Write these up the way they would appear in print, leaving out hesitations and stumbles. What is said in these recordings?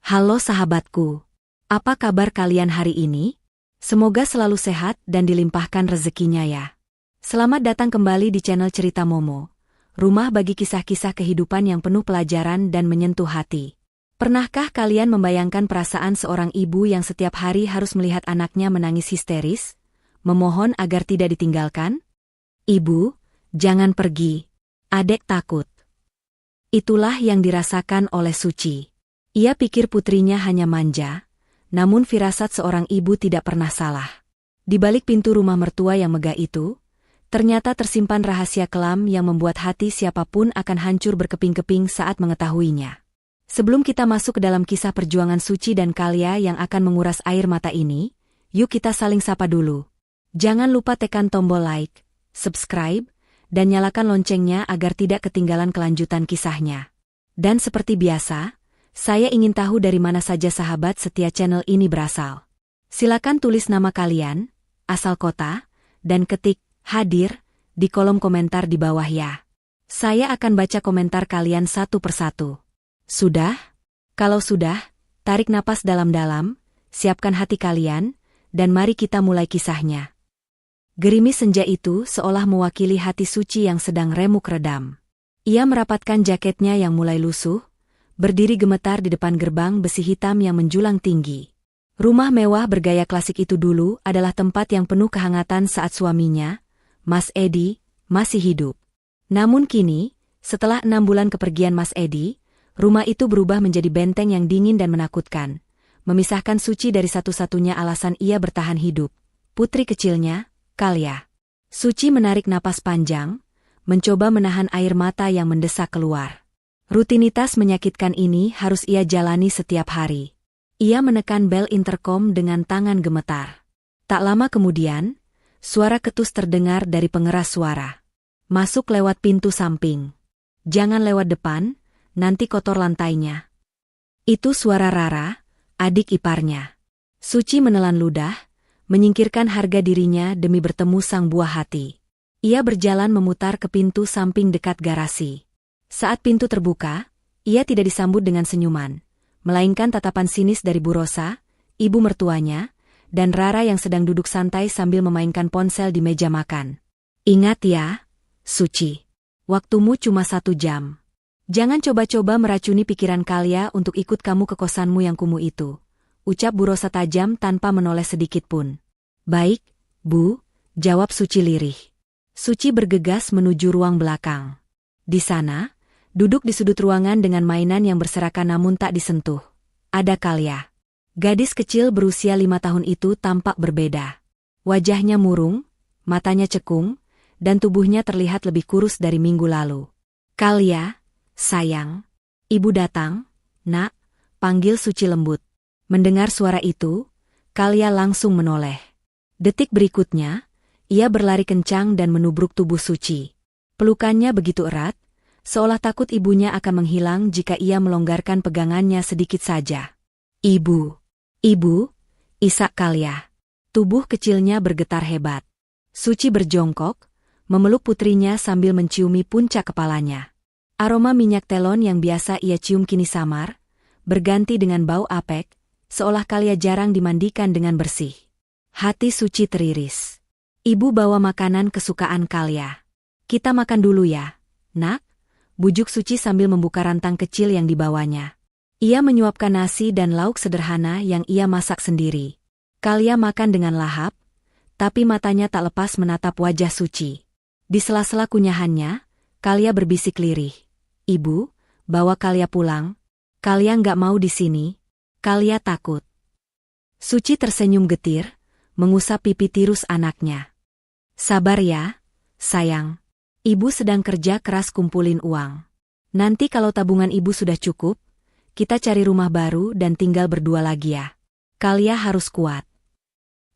Halo sahabatku, apa kabar kalian hari ini? Semoga selalu sehat dan dilimpahkan rezekinya ya. Selamat datang kembali di channel Cerita Momo, rumah bagi kisah-kisah kehidupan yang penuh pelajaran dan menyentuh hati. Pernahkah kalian membayangkan perasaan seorang ibu yang setiap hari harus melihat anaknya menangis histeris, memohon agar tidak ditinggalkan? Ibu, jangan pergi. Adek takut. Itulah yang dirasakan oleh Suci. Ia pikir putrinya hanya manja, namun firasat seorang ibu tidak pernah salah. Di balik pintu rumah mertua yang megah itu, ternyata tersimpan rahasia kelam yang membuat hati siapapun akan hancur berkeping-keping saat mengetahuinya. Sebelum kita masuk ke dalam kisah perjuangan Suci dan Kalia yang akan menguras air mata ini, yuk kita saling sapa dulu. Jangan lupa tekan tombol like, subscribe, dan nyalakan loncengnya agar tidak ketinggalan kelanjutan kisahnya. Dan seperti biasa, saya ingin tahu dari mana saja sahabat setia channel ini berasal. Silakan tulis nama kalian, asal kota, dan ketik hadir di kolom komentar di bawah ya. Saya akan baca komentar kalian satu persatu. Sudah? Kalau sudah, tarik napas dalam-dalam, siapkan hati kalian, dan mari kita mulai kisahnya. Gerimis senja itu seolah mewakili hati Suci yang sedang remuk redam. Ia merapatkan jaketnya yang mulai lusuh, berdiri gemetar di depan gerbang besi hitam yang menjulang tinggi. Rumah mewah bergaya klasik itu dulu adalah tempat yang penuh kehangatan saat suaminya, Mas Edi, masih hidup. Namun kini, setelah 6 bulan kepergian Mas Edi, rumah itu berubah menjadi benteng yang dingin dan menakutkan, memisahkan Suci dari satu-satunya alasan ia bertahan hidup, putri kecilnya, Kalia. Suci menarik napas panjang, mencoba menahan air mata yang mendesak keluar. Rutinitas menyakitkan ini harus ia jalani setiap hari. Ia menekan bel interkom dengan tangan gemetar. Tak lama kemudian, suara ketus terdengar dari pengeras suara. Masuk lewat pintu samping. Jangan lewat depan, nanti kotor lantainya. Itu suara Rara, adik iparnya. Suci menelan ludah, menyingkirkan harga dirinya demi bertemu sang buah hati. Ia berjalan memutar ke pintu samping dekat garasi. Saat pintu terbuka, ia tidak disambut dengan senyuman, melainkan tatapan sinis dari Bu Rosa, ibu mertuanya, dan Rara yang sedang duduk santai sambil memainkan ponsel di meja makan. Ingat ya, Suci. Waktumu cuma 1 jam. Jangan coba-coba meracuni pikiran Kalia untuk ikut kamu ke kosanmu yang kumuh itu, ucap Bu Rosa tajam tanpa menoleh sedikit pun. Baik, Bu, jawab Suci lirih. Suci bergegas menuju ruang belakang. Di sana, duduk di sudut ruangan dengan mainan yang berserakan namun tak disentuh, ada Kalia. Gadis kecil berusia 5 tahun itu tampak berbeda. Wajahnya murung, matanya cekung, dan tubuhnya terlihat lebih kurus dari minggu lalu. Kalia, sayang. Ibu datang, nak, panggil Suci lembut. Mendengar suara itu, Kalia langsung menoleh. Detik berikutnya, ia berlari kencang dan menubruk tubuh Suci. Pelukannya begitu erat, seolah takut ibunya akan menghilang jika ia melonggarkan pegangannya sedikit saja. Ibu, isak Kalia. Tubuh kecilnya bergetar hebat. Suci berjongkok, memeluk putrinya sambil menciumi puncak kepalanya. Aroma minyak telon yang biasa ia cium kini samar, berganti dengan bau apek, seolah Kalia jarang dimandikan dengan bersih. Hati Suci teriris. Ibu bawa makanan kesukaan Kalia. Kita makan dulu ya, nak. Bujuk Suci sambil membuka rantang kecil yang dibawanya. Ia menyuapkan nasi dan lauk sederhana yang ia masak sendiri. Kalia makan dengan lahap, tapi matanya tak lepas menatap wajah Suci. Di sela-sela kunyahannya, Kalia berbisik lirih. Ibu, bawa Kalia pulang. Kalia nggak mau di sini. Kalia takut. Suci tersenyum getir, mengusap pipi tirus anaknya. Sabar ya, sayang. Ibu sedang kerja keras kumpulin uang. Nanti kalau tabungan ibu sudah cukup, kita cari rumah baru dan tinggal berdua lagi ya. Kalia harus kuat.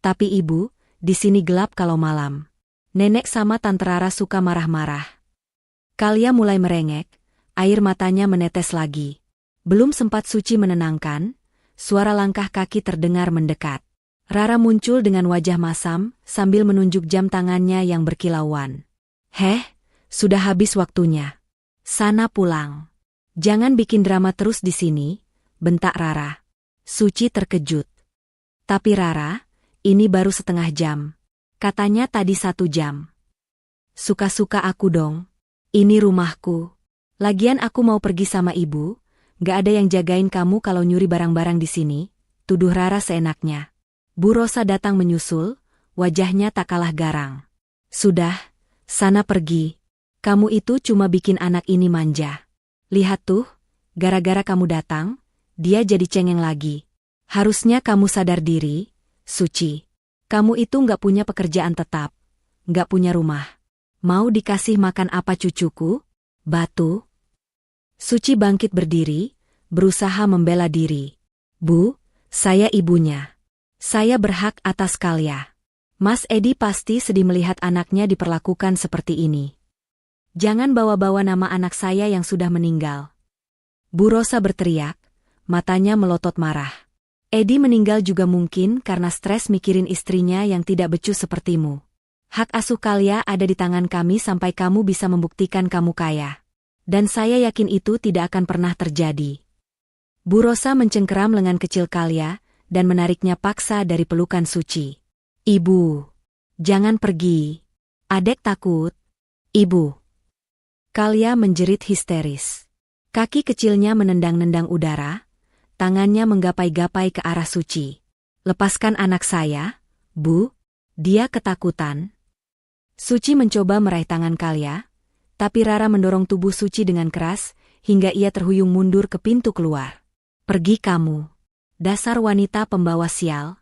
Tapi ibu, di sini gelap kalau malam. Nenek sama Tante Rara suka marah-marah. Kalia mulai merengek, air matanya menetes lagi. Belum sempat Suci menenangkan, suara langkah kaki terdengar mendekat. Rara muncul dengan wajah masam sambil menunjuk jam tangannya yang berkilauan. Sudah habis waktunya. Sana pulang. Jangan bikin drama terus di sini, bentak Rara. Suci terkejut. Tapi Rara, ini baru setengah jam. Katanya tadi 1 jam. Suka-suka aku dong. Ini rumahku. Lagian aku mau pergi sama ibu, gak ada yang jagain kamu kalau nyuri barang-barang di sini, tuduh Rara seenaknya. Bu Rosa datang menyusul, wajahnya tak kalah garang. Sudah, sana pergi. Kamu itu cuma bikin anak ini manja. Lihat tuh, gara-gara kamu datang, dia jadi cengeng lagi. Harusnya kamu sadar diri, Suci. Kamu itu gak punya pekerjaan tetap, gak punya rumah. Mau dikasih makan apa cucuku? Batu? Suci bangkit berdiri, berusaha membela diri. Bu, saya ibunya. Saya berhak atas Kalia. Mas Edi pasti sedih melihat anaknya diperlakukan seperti ini. Jangan bawa-bawa nama anak saya yang sudah meninggal. Bu Rosa berteriak, matanya melotot marah. Edi meninggal juga mungkin karena stres mikirin istrinya yang tidak becus sepertimu. Hak asuh Kalia ada di tangan kami sampai kamu bisa membuktikan kamu kaya. Dan saya yakin itu tidak akan pernah terjadi. Bu Rosa mencengkeram lengan kecil Kalia dan menariknya paksa dari pelukan Suci. Ibu, jangan pergi. Adek takut. Ibu. Kalia menjerit histeris. Kaki kecilnya menendang-nendang udara, tangannya menggapai-gapai ke arah Suci. Lepaskan anak saya, Bu. Dia ketakutan. Suci mencoba meraih tangan Kalia, tapi Rara mendorong tubuh Suci dengan keras, hingga ia terhuyung mundur ke pintu keluar. Pergi kamu. Dasar wanita pembawa sial.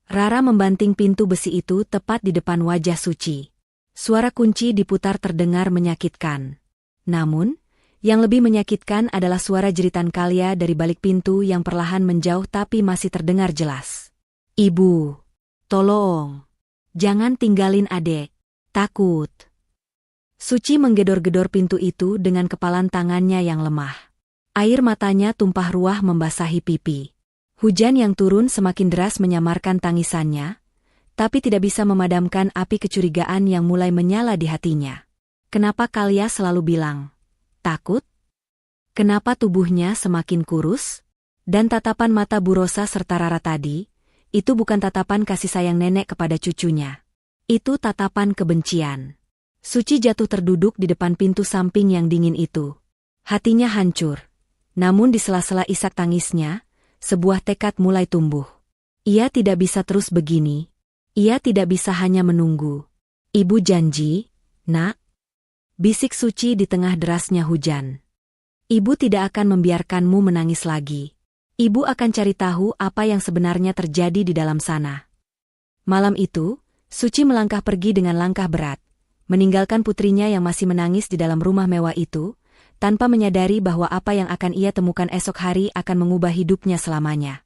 Rara membanting pintu besi itu tepat di depan wajah Suci. Suara kunci diputar terdengar menyakitkan. Namun, yang lebih menyakitkan adalah suara jeritan Kalia dari balik pintu yang perlahan menjauh tapi masih terdengar jelas. Ibu, tolong. Jangan tinggalin adek. Takut. Suci menggedor-gedor pintu itu dengan kepalan tangannya yang lemah. Air matanya tumpah ruah membasahi pipi. Hujan yang turun semakin deras menyamarkan tangisannya, tapi tidak bisa memadamkan api kecurigaan yang mulai menyala di hatinya. Kenapa Kalia selalu bilang, takut? Kenapa tubuhnya semakin kurus? Dan tatapan mata Bu Rosa serta Rara tadi, itu bukan tatapan kasih sayang nenek kepada cucunya. Itu tatapan kebencian. Suci jatuh terduduk di depan pintu samping yang dingin itu. Hatinya hancur. Namun di sela-sela isak tangisnya, sebuah tekad mulai tumbuh. Ia tidak bisa terus begini. Ia tidak bisa hanya menunggu. Ibu janji, nak. Bisik Suci di tengah derasnya hujan. Ibu tidak akan membiarkanmu menangis lagi. Ibu akan cari tahu apa yang sebenarnya terjadi di dalam sana. Malam itu, Suci melangkah pergi dengan langkah berat, meninggalkan putrinya yang masih menangis di dalam rumah mewah itu, tanpa menyadari bahwa apa yang akan ia temukan esok hari akan mengubah hidupnya selamanya.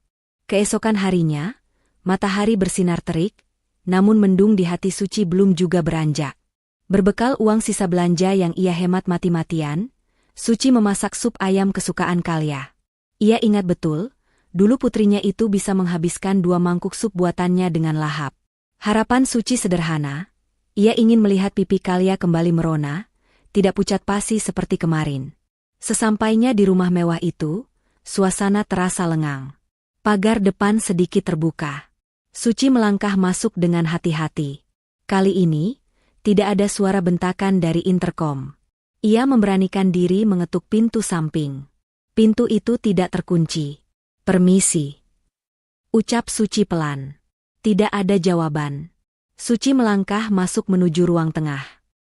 Keesokan harinya, matahari bersinar terik, namun mendung di hati Suci belum juga beranjak. Berbekal uang sisa belanja yang ia hemat mati-matian, Suci memasak sup ayam kesukaan Kalia. Ia ingat betul, dulu putrinya itu bisa menghabiskan 2 mangkuk sup buatannya dengan lahap. Harapan Suci sederhana, ia ingin melihat pipi Kalia kembali merona, tidak pucat pasi seperti kemarin. Sesampainya di rumah mewah itu, suasana terasa lengang. Pagar depan sedikit terbuka. Suci melangkah masuk dengan hati-hati. Kali ini, tidak ada suara bentakan dari interkom. Ia memberanikan diri mengetuk pintu samping. Pintu itu tidak terkunci. Permisi. Ucap Suci pelan. Tidak ada jawaban. Suci melangkah masuk menuju ruang tengah.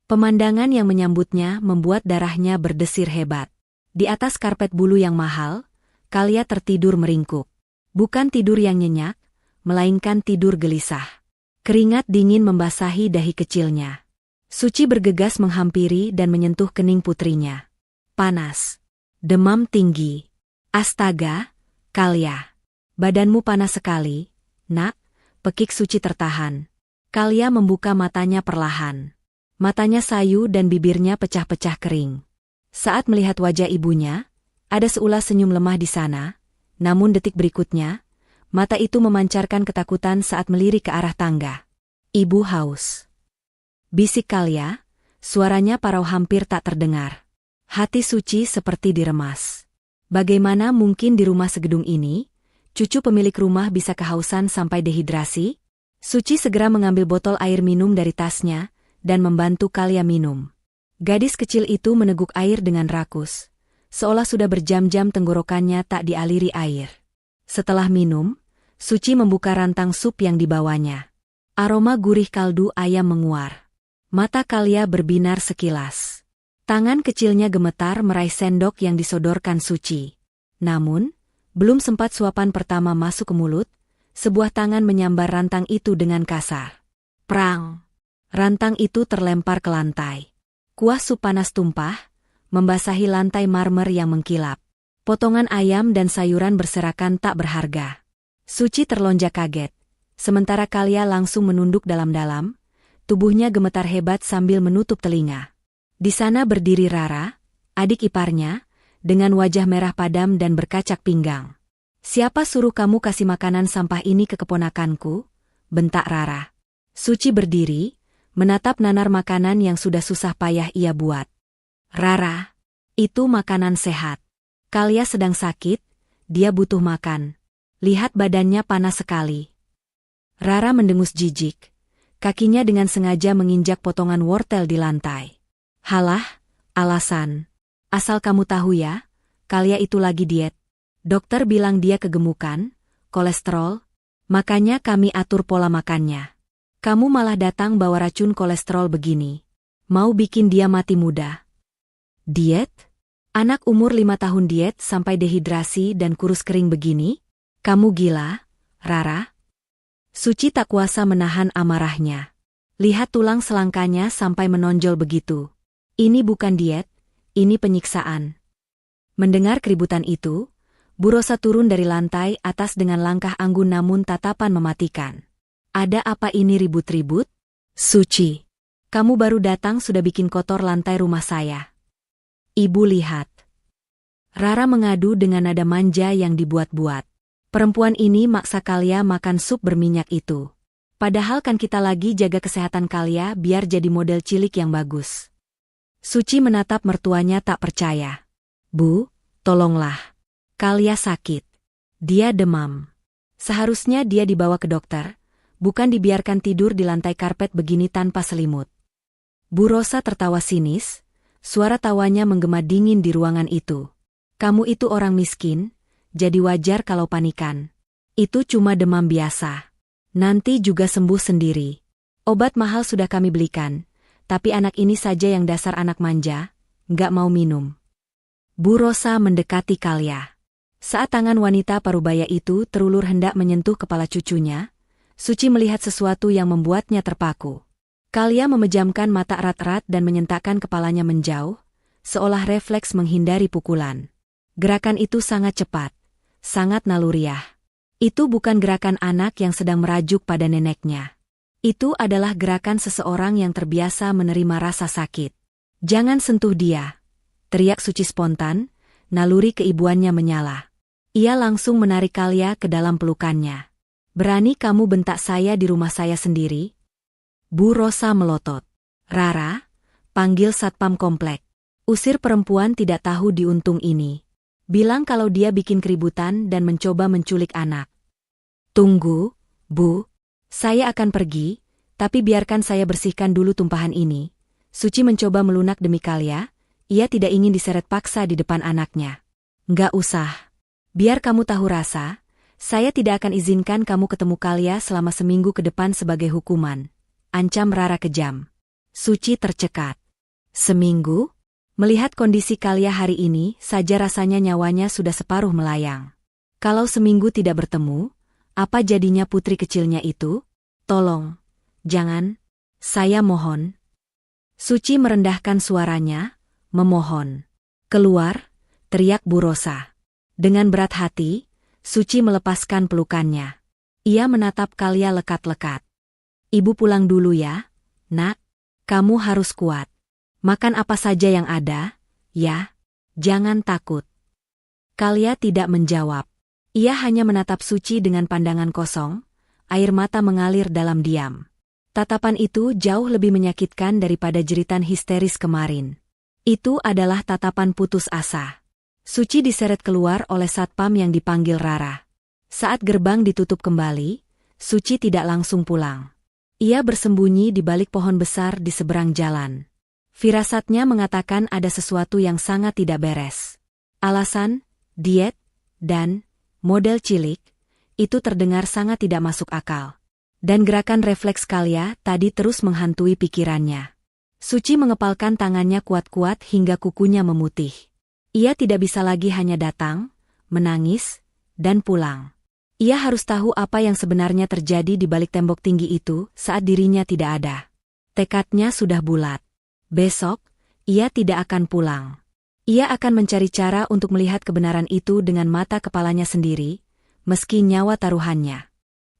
Pemandangan yang menyambutnya membuat darahnya berdesir hebat. Di atas karpet bulu yang mahal, Kalia tertidur meringkuk. Bukan tidur yang nyenyak, melainkan tidur gelisah. Keringat dingin membasahi dahi kecilnya. Suci bergegas menghampiri dan menyentuh kening putrinya. Panas. Demam tinggi. Astaga, Kalia. Badanmu panas sekali, nak. Pekik Suci tertahan. Kalia membuka matanya perlahan. Matanya sayu dan bibirnya pecah-pecah kering. Saat melihat wajah ibunya, ada seulas senyum lemah di sana, namun detik berikutnya, mata itu memancarkan ketakutan saat melirik ke arah tangga. Ibu haus. Bisik Kalia, suaranya parau hampir tak terdengar. Hati Suci seperti diremas. Bagaimana mungkin di rumah segedung ini, cucu pemilik rumah bisa kehausan sampai dehidrasi? Suci segera mengambil botol air minum dari tasnya dan membantu Kalia minum. Gadis kecil itu meneguk air dengan rakus, seolah sudah berjam-jam tenggorokannya tak dialiri air. Setelah minum, Suci membuka rantang sup yang dibawanya. Aroma gurih kaldu ayam menguar. Mata Kalia berbinar sekilas. Tangan kecilnya gemetar meraih sendok yang disodorkan Suci. Namun, belum sempat suapan pertama masuk ke mulut, sebuah tangan menyambar rantang itu dengan kasar. Prang! Rantang itu terlempar ke lantai. Kuah sup panas tumpah, membasahi lantai marmer yang mengkilap. Potongan ayam dan sayuran berserakan tak berharga. Suci terlonjak kaget, sementara Kalia langsung menunduk dalam-dalam, tubuhnya gemetar hebat sambil menutup telinga. Di sana berdiri Rara, adik iparnya, dengan wajah merah padam dan berkacak pinggang. "Siapa suruh kamu kasih makanan sampah ini ke keponakanku?" bentak Rara. Suci berdiri, menatap nanar makanan yang sudah susah payah ia buat. "Rara, itu makanan sehat. Kalia sedang sakit, dia butuh makan. Lihat badannya panas sekali." Rara mendengus jijik. Kakinya dengan sengaja menginjak potongan wortel di lantai. "Halah, alasan. Asal kamu tahu ya, Kalia itu lagi diet. Dokter bilang dia kegemukan, kolesterol, makanya kami atur pola makannya. Kamu malah datang bawa racun kolesterol begini. Mau bikin dia mati muda." "Diet? Anak umur 5 tahun diet sampai dehidrasi dan kurus kering begini? Kamu gila, Rara?" Suci tak kuasa menahan amarahnya. Lihat tulang selangkanya sampai menonjol begitu. Ini bukan diet, ini penyiksaan. Mendengar keributan itu, Bu Rosa turun dari lantai atas dengan langkah anggun namun tatapan mematikan. "Ada apa ini ribut-ribut? Suci, kamu baru datang sudah bikin kotor lantai rumah saya. Ibu lihat." Rara mengadu dengan nada manja yang dibuat-buat. "Perempuan ini maksa Kalia makan sup berminyak itu. Padahal kan kita lagi jaga kesehatan Kalia biar jadi model cilik yang bagus." Suci menatap mertuanya tak percaya. "Bu, tolonglah. Kalia sakit. Dia demam. Seharusnya dia dibawa ke dokter, bukan dibiarkan tidur di lantai karpet begini tanpa selimut." Bu Rosa tertawa sinis, suara tawanya menggema dingin di ruangan itu. "Kamu itu orang miskin, jadi wajar kalau panikan. Itu cuma demam biasa. Nanti juga sembuh sendiri. Obat mahal sudah kami belikan. Tapi anak ini saja yang dasar anak manja, nggak mau minum." Bu Rosa mendekati Kalia. Saat tangan wanita parubaya itu terulur hendak menyentuh kepala cucunya, Suci melihat sesuatu yang membuatnya terpaku. Kalia memejamkan mata erat-erat dan menyentakkan kepalanya menjauh, seolah refleks menghindari pukulan. Gerakan itu sangat cepat, sangat naluriah. Itu bukan gerakan anak yang sedang merajuk pada neneknya. Itu adalah gerakan seseorang yang terbiasa menerima rasa sakit. "Jangan sentuh dia," teriak Suci spontan, naluri keibuannya menyala. Ia langsung menarik Kalia ke dalam pelukannya. "Berani kamu bentak saya di rumah saya sendiri?" Bu Rosa melotot. "Rara, panggil satpam komplek. Usir perempuan tidak tahu diuntung ini. Bilang kalau dia bikin keributan dan mencoba menculik anak." "Tunggu, Bu. Saya akan pergi, tapi biarkan saya bersihkan dulu tumpahan ini." Suci mencoba melunak demi Kalia, ia tidak ingin diseret paksa di depan anaknya. "Nggak usah. Biar kamu tahu rasa, saya tidak akan izinkan kamu ketemu Kalia selama seminggu ke depan sebagai hukuman," ancam Rara kejam. Suci tercekat. Seminggu? Melihat kondisi Kalia hari ini saja rasanya nyawanya sudah separuh melayang. Kalau seminggu tidak bertemu, apa jadinya putri kecilnya itu? "Tolong, jangan, saya mohon." Suci merendahkan suaranya, memohon. "Keluar," teriak Bu Rosa. Dengan berat hati, Suci melepaskan pelukannya. Ia menatap Kalia lekat-lekat. "Ibu pulang dulu ya, Nak. Kamu harus kuat. Makan apa saja yang ada, ya. Jangan takut." Kalia tidak menjawab. Ia hanya menatap Suci dengan pandangan kosong, air mata mengalir dalam diam. Tatapan itu jauh lebih menyakitkan daripada jeritan histeris kemarin. Itu adalah tatapan putus asa. Suci diseret keluar oleh satpam yang dipanggil Rara. Saat gerbang ditutup kembali, Suci tidak langsung pulang. Ia bersembunyi di balik pohon besar di seberang jalan. Firasatnya mengatakan ada sesuatu yang sangat tidak beres. Alasan, diet, dan model cilik, itu terdengar sangat tidak masuk akal. Dan gerakan refleks Kalia tadi terus menghantui pikirannya. Suci mengepalkan tangannya kuat-kuat hingga kukunya memutih. Ia tidak bisa lagi hanya datang, menangis, dan pulang. Ia harus tahu apa yang sebenarnya terjadi di balik tembok tinggi itu saat dirinya tidak ada. Tekadnya sudah bulat. Besok, ia tidak akan pulang. Ia akan mencari cara untuk melihat kebenaran itu dengan mata kepalanya sendiri, meski nyawa taruhannya.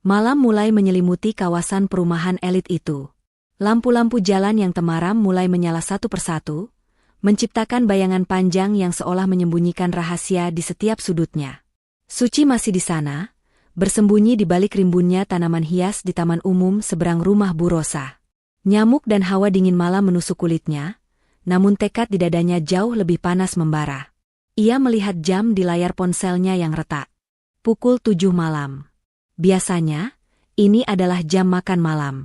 Malam mulai menyelimuti kawasan perumahan elit itu. Lampu-lampu jalan yang temaram mulai menyala satu persatu, menciptakan bayangan panjang yang seolah menyembunyikan rahasia di setiap sudutnya. Suci masih di sana, bersembunyi di balik rimbunnya tanaman hias di taman umum seberang rumah Bu Rosa. Nyamuk dan hawa dingin malam menusuk kulitnya, namun tekad di dadanya jauh lebih panas membara. Ia melihat jam di layar ponselnya yang retak. Pukul 7 malam. Biasanya, ini adalah jam makan malam.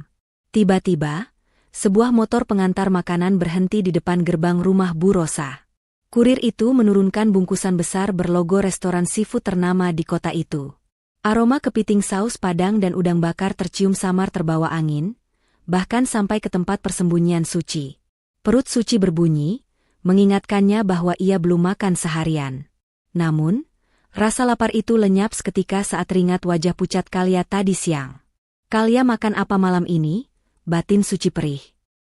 Tiba-tiba, sebuah motor pengantar makanan berhenti di depan gerbang rumah Bu Rosa. Kurir itu menurunkan bungkusan besar berlogo restoran seafood ternama di kota itu. Aroma kepiting saus padang dan udang bakar tercium samar terbawa angin, bahkan sampai ke tempat persembunyian Suci. Perut Suci berbunyi, mengingatkannya bahwa ia belum makan seharian. Namun, rasa lapar itu lenyap seketika saat teringat wajah pucat Kalia tadi siang. Kalia makan apa malam ini? Batin Suci perih.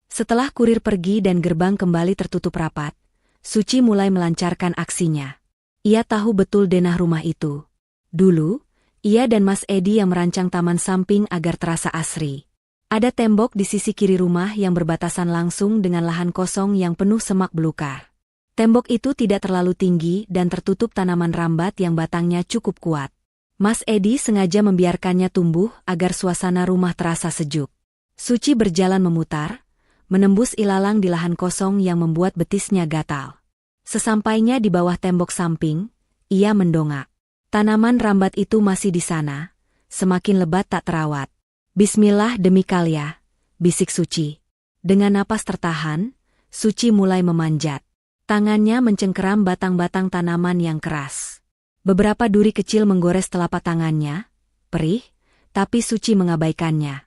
Setelah kurir pergi dan gerbang kembali tertutup rapat, Suci mulai melancarkan aksinya. Ia tahu betul denah rumah itu. Dulu, ia dan Mas Edi yang merancang taman samping agar terasa asri. Ada tembok di sisi kiri rumah yang berbatasan langsung dengan lahan kosong yang penuh semak belukar. Tembok itu tidak terlalu tinggi dan tertutup tanaman rambat yang batangnya cukup kuat. Mas Edi sengaja membiarkannya tumbuh agar suasana rumah terasa sejuk. Suci berjalan memutar, menembus ilalang di lahan kosong yang membuat betisnya gatal. Sesampainya di bawah tembok samping, ia mendongak. Tanaman rambat itu masih di sana, semakin lebat tak terawat. Bismillah demi Kalia, bisik Suci. Dengan napas tertahan, Suci mulai memanjat. Tangannya mencengkeram batang-batang tanaman yang keras. Beberapa duri kecil menggores telapak tangannya, perih, tapi Suci mengabaikannya.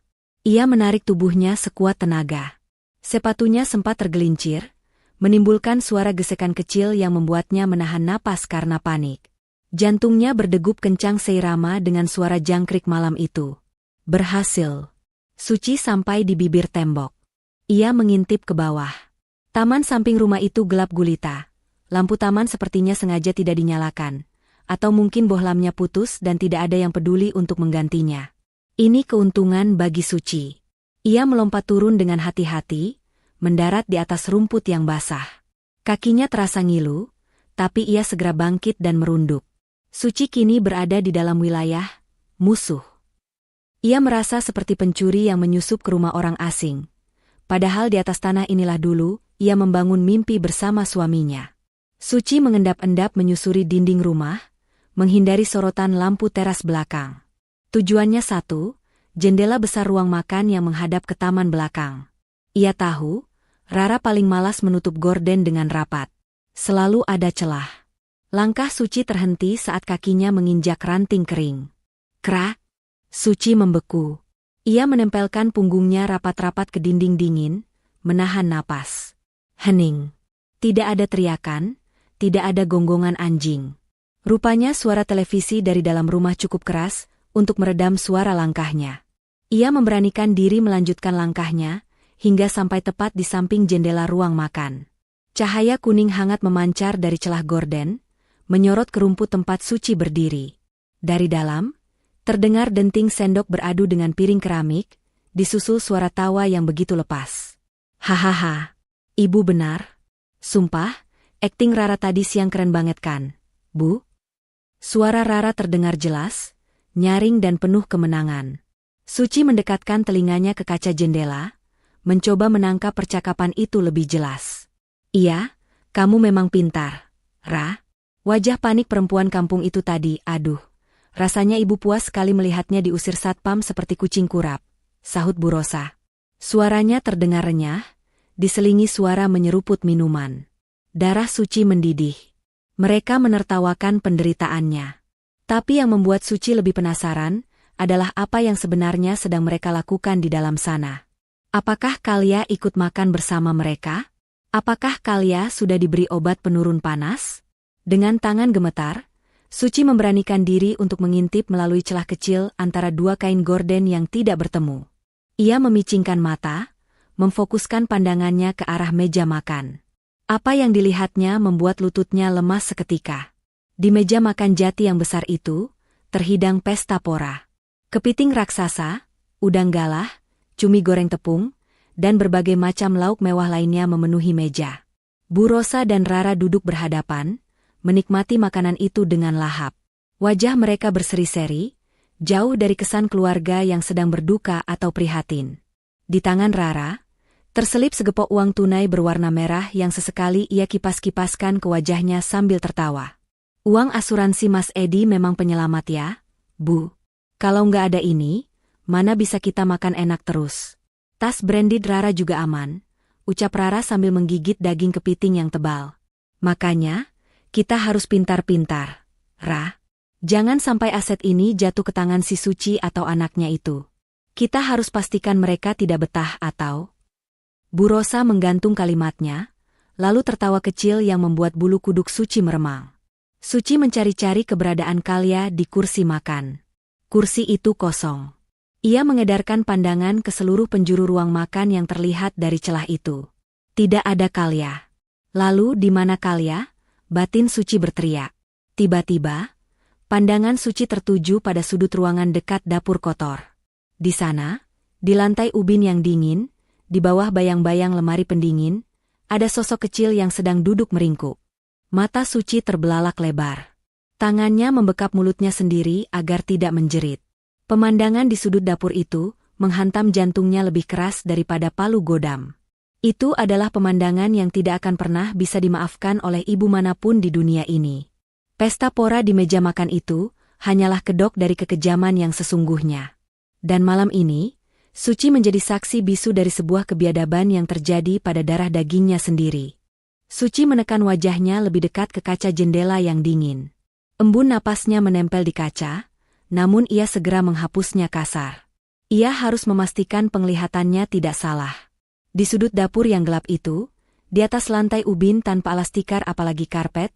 Ia menarik tubuhnya sekuat tenaga. Sepatunya sempat tergelincir, menimbulkan suara gesekan kecil yang membuatnya menahan napas karena panik. Jantungnya berdegup kencang seirama dengan suara jangkrik malam itu. Berhasil. Suci sampai di bibir tembok. Ia mengintip ke bawah. Taman samping rumah itu gelap gulita. Lampu taman sepertinya sengaja tidak dinyalakan. Atau mungkin bohlamnya putus dan tidak ada yang peduli untuk menggantinya. Ini keuntungan bagi Suci. Ia melompat turun dengan hati-hati, mendarat di atas rumput yang basah. Kakinya terasa ngilu, tapi ia segera bangkit dan merunduk. Suci kini berada di dalam wilayah musuh. Ia merasa seperti pencuri yang menyusup ke rumah orang asing. Padahal di atas tanah inilah dulu, ia membangun mimpi bersama suaminya. Suci mengendap-endap menyusuri dinding rumah, menghindari sorotan lampu teras belakang. Tujuannya satu, jendela besar ruang makan yang menghadap ke taman belakang. Ia tahu, Rara paling malas menutup gorden dengan rapat. Selalu ada celah. Langkah Suci terhenti saat kakinya menginjak ranting kering. Krak! Suci membeku. Ia menempelkan punggungnya rapat-rapat ke dinding dingin, menahan napas. Hening. Tidak ada teriakan, tidak ada gonggongan anjing. Rupanya suara televisi dari dalam rumah cukup keras untuk meredam suara langkahnya. Ia memberanikan diri melanjutkan langkahnya, hingga sampai tepat di samping jendela ruang makan. Cahaya kuning hangat memancar dari celah gorden, menyorot ke rumput tempat Suci berdiri. Dari dalam, terdengar denting sendok beradu dengan piring keramik, disusul suara tawa yang begitu lepas. Hahaha, ibu benar. Sumpah, akting Rara tadi siang keren banget kan, Bu? Suara Rara terdengar jelas, nyaring dan penuh kemenangan. Suci mendekatkan telinganya ke kaca jendela, mencoba menangkap percakapan itu lebih jelas. Iya, kamu memang pintar, Ra. Wajah panik perempuan kampung itu tadi, aduh. Rasanya ibu puas sekali melihatnya diusir satpam seperti kucing kurap, sahut Bu Rosa. Suaranya terdengar renyah, diselingi suara menyeruput minuman. Darah Suci mendidih. Mereka menertawakan penderitaannya. Tapi yang membuat Suci lebih penasaran adalah apa yang sebenarnya sedang mereka lakukan di dalam sana. Apakah Kalia ikut makan bersama mereka? Apakah Kalia sudah diberi obat penurun panas? Dengan tangan gemetar, Suci memberanikan diri untuk mengintip melalui celah kecil antara dua kain gorden yang tidak bertemu. Ia memicingkan mata, memfokuskan pandangannya ke arah meja makan. Apa yang dilihatnya membuat lututnya lemas seketika. Di meja makan jati yang besar itu, terhidang pesta pora. Kepiting raksasa, udang galah, cumi goreng tepung, dan berbagai macam lauk mewah lainnya memenuhi meja. Bu Rosa dan Rara duduk berhadapan, menikmati makanan itu dengan lahap. Wajah mereka berseri-seri, jauh dari kesan keluarga yang sedang berduka atau prihatin. Di tangan Rara, terselip segepok uang tunai berwarna merah yang sesekali ia kipas-kipaskan ke wajahnya sambil tertawa. Uang asuransi Mas Edi memang penyelamat ya, Bu. Kalau nggak ada ini, mana bisa kita makan enak terus. Tas branded Rara juga aman, ucap Rara sambil menggigit daging kepiting yang tebal. Makanya, kita harus pintar-pintar, Ra. Jangan sampai aset ini jatuh ke tangan si Suci atau anaknya itu. Kita harus pastikan mereka tidak betah atau... Bu Rosa menggantung kalimatnya, lalu tertawa kecil yang membuat bulu kuduk Suci meremang. Suci mencari-cari keberadaan Kalia di kursi makan. Kursi itu kosong. Ia mengedarkan pandangan ke seluruh penjuru ruang makan yang terlihat dari celah itu. Tidak ada Kalia. Lalu di mana Kalia? Batin Suci berteriak. Tiba-tiba, pandangan Suci tertuju pada sudut ruangan dekat dapur kotor. Di sana, di lantai ubin yang dingin, di bawah bayang-bayang lemari pendingin, ada sosok kecil yang sedang duduk meringkuk. Mata Suci terbelalak lebar. Tangannya membekap mulutnya sendiri agar tidak menjerit. Pemandangan di sudut dapur itu menghantam jantungnya lebih keras daripada palu godam. Itu adalah pemandangan yang tidak akan pernah bisa dimaafkan oleh ibu manapun di dunia ini. Pesta pora di meja makan itu hanyalah kedok dari kekejaman yang sesungguhnya. Dan malam ini, Suci menjadi saksi bisu dari sebuah kebiadaban yang terjadi pada darah dagingnya sendiri. Suci menekan wajahnya lebih dekat ke kaca jendela yang dingin. Embun napasnya menempel di kaca, namun ia segera menghapusnya kasar. Ia harus memastikan penglihatannya tidak salah. Di sudut dapur yang gelap itu, di atas lantai ubin tanpa alas tikar apalagi karpet,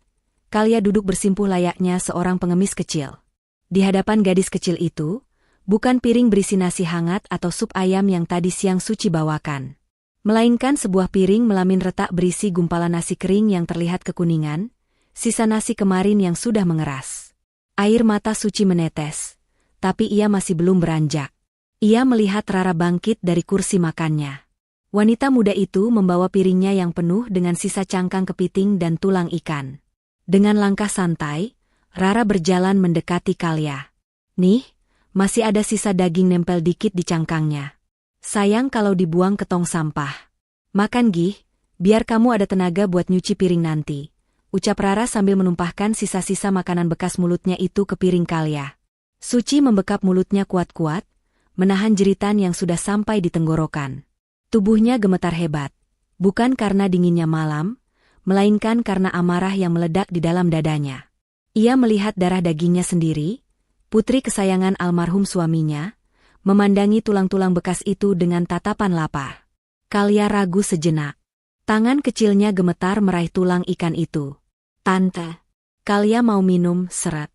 Kalia duduk bersimpuh layaknya seorang pengemis kecil. Di hadapan gadis kecil itu, bukan piring berisi nasi hangat atau sup ayam yang tadi siang Suci bawakan, melainkan sebuah piring melamin retak berisi gumpalan nasi kering yang terlihat kekuningan, sisa nasi kemarin yang sudah mengeras. Air mata Suci menetes, tapi ia masih belum beranjak. Ia melihat Rara bangkit dari kursi makannya. Wanita muda itu membawa piringnya yang penuh dengan sisa cangkang kepiting dan tulang ikan. Dengan langkah santai, Rara berjalan mendekati Kalia. Nih, masih ada sisa daging nempel dikit di cangkangnya. Sayang kalau dibuang ke tong sampah. Makan Gih, biar kamu ada tenaga buat nyuci piring nanti, ucap Rara sambil menumpahkan sisa-sisa makanan bekas mulutnya itu ke piring Kalia. Suci membekap mulutnya kuat-kuat, menahan jeritan yang sudah sampai di tenggorokan. Tubuhnya gemetar hebat, bukan karena dinginnya malam, melainkan karena amarah yang meledak di dalam dadanya. Ia melihat darah dagingnya sendiri, putri kesayangan almarhum suaminya, memandangi tulang-tulang bekas itu dengan tatapan lapar. Kalia ragu sejenak. Tangan kecilnya gemetar meraih tulang ikan itu. Tante, Kalia mau minum, seret.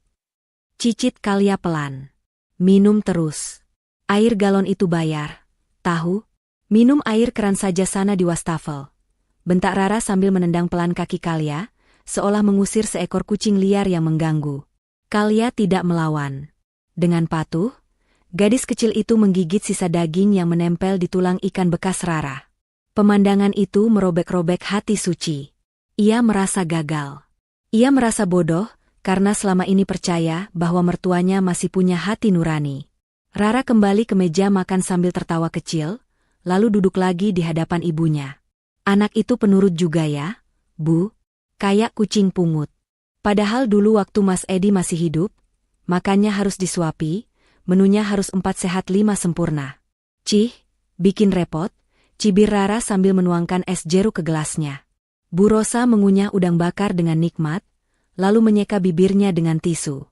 Cicit Kalia pelan. Minum terus. Air galon itu bayar. Tahu? Minum air keran saja sana di wastafel. Bentak Rara sambil menendang pelan kaki Kalia, seolah mengusir seekor kucing liar yang mengganggu. Kalia tidak melawan. Dengan patuh, gadis kecil itu menggigit sisa daging yang menempel di tulang ikan bekas Rara. Pemandangan itu merobek-robek hati Suci. Ia merasa gagal. Ia merasa bodoh, karena selama ini percaya bahwa mertuanya masih punya hati nurani. Rara kembali ke meja makan sambil tertawa kecil, lalu duduk lagi di hadapan ibunya. Anak itu penurut juga ya, Bu? Kayak kucing pungut. Padahal dulu waktu Mas Edi masih hidup, makannya harus disuapi, menunya harus 4 sehat 5 sempurna. Cih, bikin repot, cibir Rara sambil menuangkan es jeruk ke gelasnya. Bu Rosa mengunyah udang bakar dengan nikmat, lalu menyeka bibirnya dengan tisu.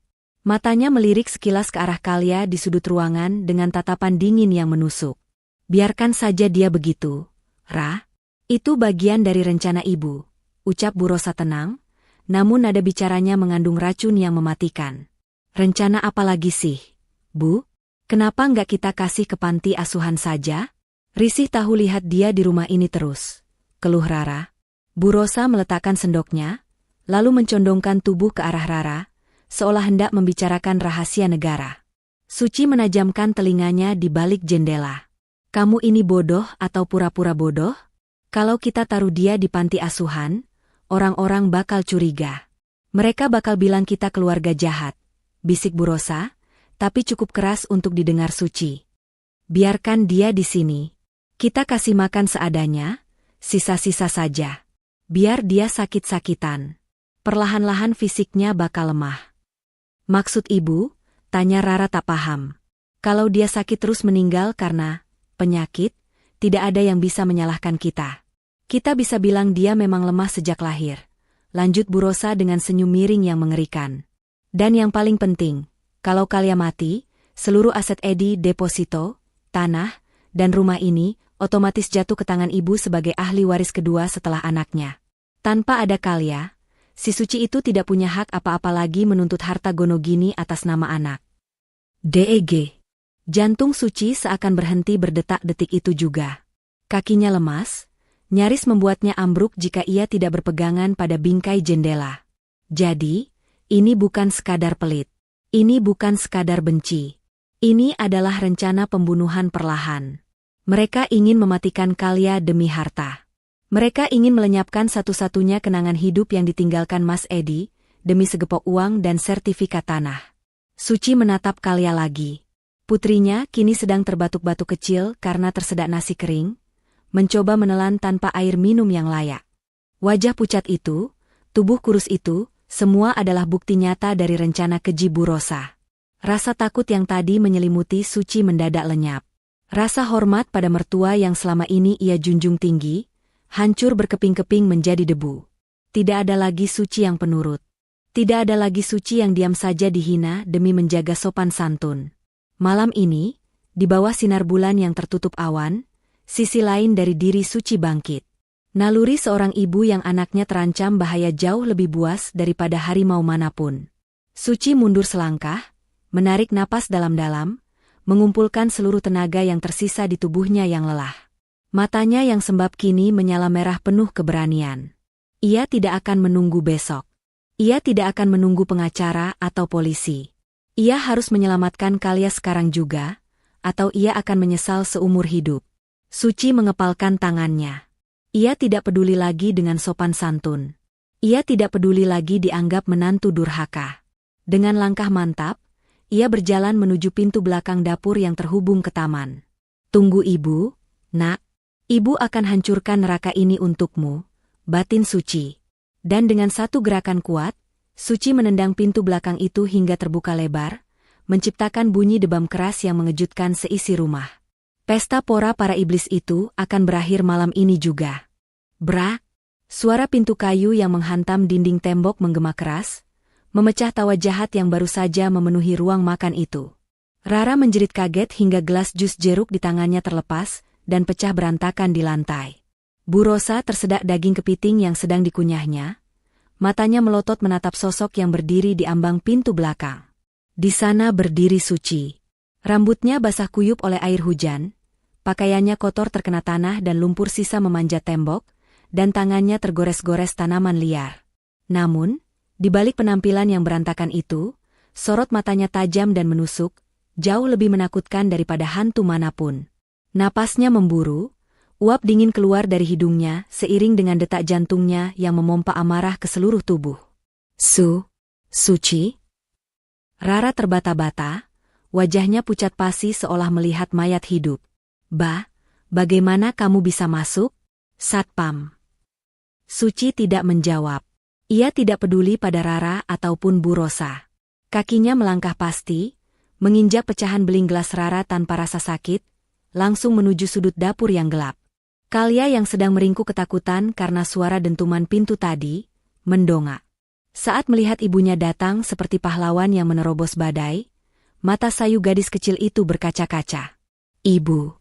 Matanya melirik sekilas ke arah Kalia di sudut ruangan dengan tatapan dingin yang menusuk. Biarkan saja dia begitu, Ra. Itu bagian dari rencana ibu, ucap Bu Rosa tenang, namun nada bicaranya mengandung racun yang mematikan. Rencana apa lagi sih, Bu? Kenapa nggak kita kasih ke panti asuhan saja? Risih tahu lihat dia di rumah ini terus, keluh Rara. Bu Rosa meletakkan sendoknya, lalu mencondongkan tubuh ke arah Rara, seolah hendak membicarakan rahasia negara. Suci menajamkan telinganya di balik jendela. Kamu ini bodoh atau pura-pura bodoh? Kalau kita taruh dia di panti asuhan, orang-orang bakal curiga. Mereka bakal bilang kita keluarga jahat, bisik Bu Rosa, tapi cukup keras untuk didengar Suci. Biarkan dia di sini. Kita kasih makan seadanya, sisa-sisa saja. Biar dia sakit-sakitan. Perlahan-lahan fisiknya bakal lemah. Maksud ibu? Tanya Rara tak paham. Kalau dia sakit terus meninggal karena penyakit, tidak ada yang bisa menyalahkan kita. Kita bisa bilang dia memang lemah sejak lahir. Lanjut Bu Rosa dengan senyum miring yang mengerikan. Dan yang paling penting, kalau Kalia mati, seluruh aset Edi, deposito, tanah, dan rumah ini otomatis jatuh ke tangan ibu sebagai ahli waris kedua setelah anaknya. Tanpa ada Kalia, si Suci itu tidak punya hak apa-apa lagi menuntut harta Gonogini atas nama anak. DEG. Jantung Suci seakan berhenti berdetak detik itu juga. Kakinya lemas, nyaris membuatnya ambruk jika ia tidak berpegangan pada bingkai jendela. Jadi, ini bukan sekadar pelit. Ini bukan sekadar benci. Ini adalah rencana pembunuhan perlahan. Mereka ingin mematikan Kalia demi harta. Mereka ingin melenyapkan satu-satunya kenangan hidup yang ditinggalkan Mas Edi, demi segepok uang dan sertifikat tanah. Suci menatap Kalia lagi. Putrinya kini sedang terbatuk-batuk kecil karena tersedak nasi kering, mencoba menelan tanpa air minum yang layak. Wajah pucat itu, tubuh kurus itu, semua adalah bukti nyata dari rencana keji Bu Rosa. Rasa takut yang tadi menyelimuti Suci mendadak lenyap. Rasa hormat pada mertua yang selama ini ia junjung tinggi, hancur berkeping-keping menjadi debu. Tidak ada lagi Suci yang penurut. Tidak ada lagi Suci yang diam saja dihina demi menjaga sopan santun. Malam ini, di bawah sinar bulan yang tertutup awan, sisi lain dari diri Suci bangkit. Naluri seorang ibu yang anaknya terancam bahaya jauh lebih buas daripada harimau manapun. Suci mundur selangkah, menarik napas dalam-dalam, mengumpulkan seluruh tenaga yang tersisa di tubuhnya yang lelah. Matanya yang sembab kini menyala merah penuh keberanian. Ia tidak akan menunggu besok. Ia tidak akan menunggu pengacara atau polisi. Ia harus menyelamatkan Kalia sekarang juga, atau ia akan menyesal seumur hidup. Suci mengepalkan tangannya. Ia tidak peduli lagi dengan sopan santun. Ia tidak peduli lagi dianggap menantu durhaka. Dengan langkah mantap, ia berjalan menuju pintu belakang dapur yang terhubung ke taman. Tunggu ibu, nak. Ibu akan hancurkan neraka ini untukmu, batin Suci. Dan dengan satu gerakan kuat, Suci menendang pintu belakang itu hingga terbuka lebar, menciptakan bunyi debam keras yang mengejutkan seisi rumah. Pesta pora para iblis itu akan berakhir malam ini juga. Brak! Suara pintu kayu yang menghantam dinding tembok menggema keras, memecah tawa jahat yang baru saja memenuhi ruang makan itu. Rara menjerit kaget hingga gelas jus jeruk di tangannya terlepas dan pecah berantakan di lantai. Bu Rosa tersedak daging kepiting yang sedang dikunyahnya. Matanya melotot menatap sosok yang berdiri di ambang pintu belakang. Di sana berdiri Suci. Rambutnya basah kuyup oleh air hujan, pakaiannya kotor terkena tanah dan lumpur sisa memanjat tembok, dan tangannya tergores-gores tanaman liar. Namun, di balik penampilan yang berantakan itu, sorot matanya tajam dan menusuk, jauh lebih menakutkan daripada hantu manapun. Napasnya memburu, uap dingin keluar dari hidungnya seiring dengan detak jantungnya yang memompa amarah ke seluruh tubuh. Suci? Rara terbata-bata, wajahnya pucat pasi seolah melihat mayat hidup. Bagaimana kamu bisa masuk? Satpam. Suci tidak menjawab. Ia tidak peduli pada Rara ataupun Bu Rosa. Kakinya melangkah pasti, menginjak pecahan beling gelas Rara tanpa rasa sakit, langsung menuju sudut dapur yang gelap. Kalia yang sedang meringkuk ketakutan karena suara dentuman pintu tadi, mendongak. Saat melihat ibunya datang seperti pahlawan yang menerobos badai, mata sayu gadis kecil itu berkaca-kaca. "Ibu!"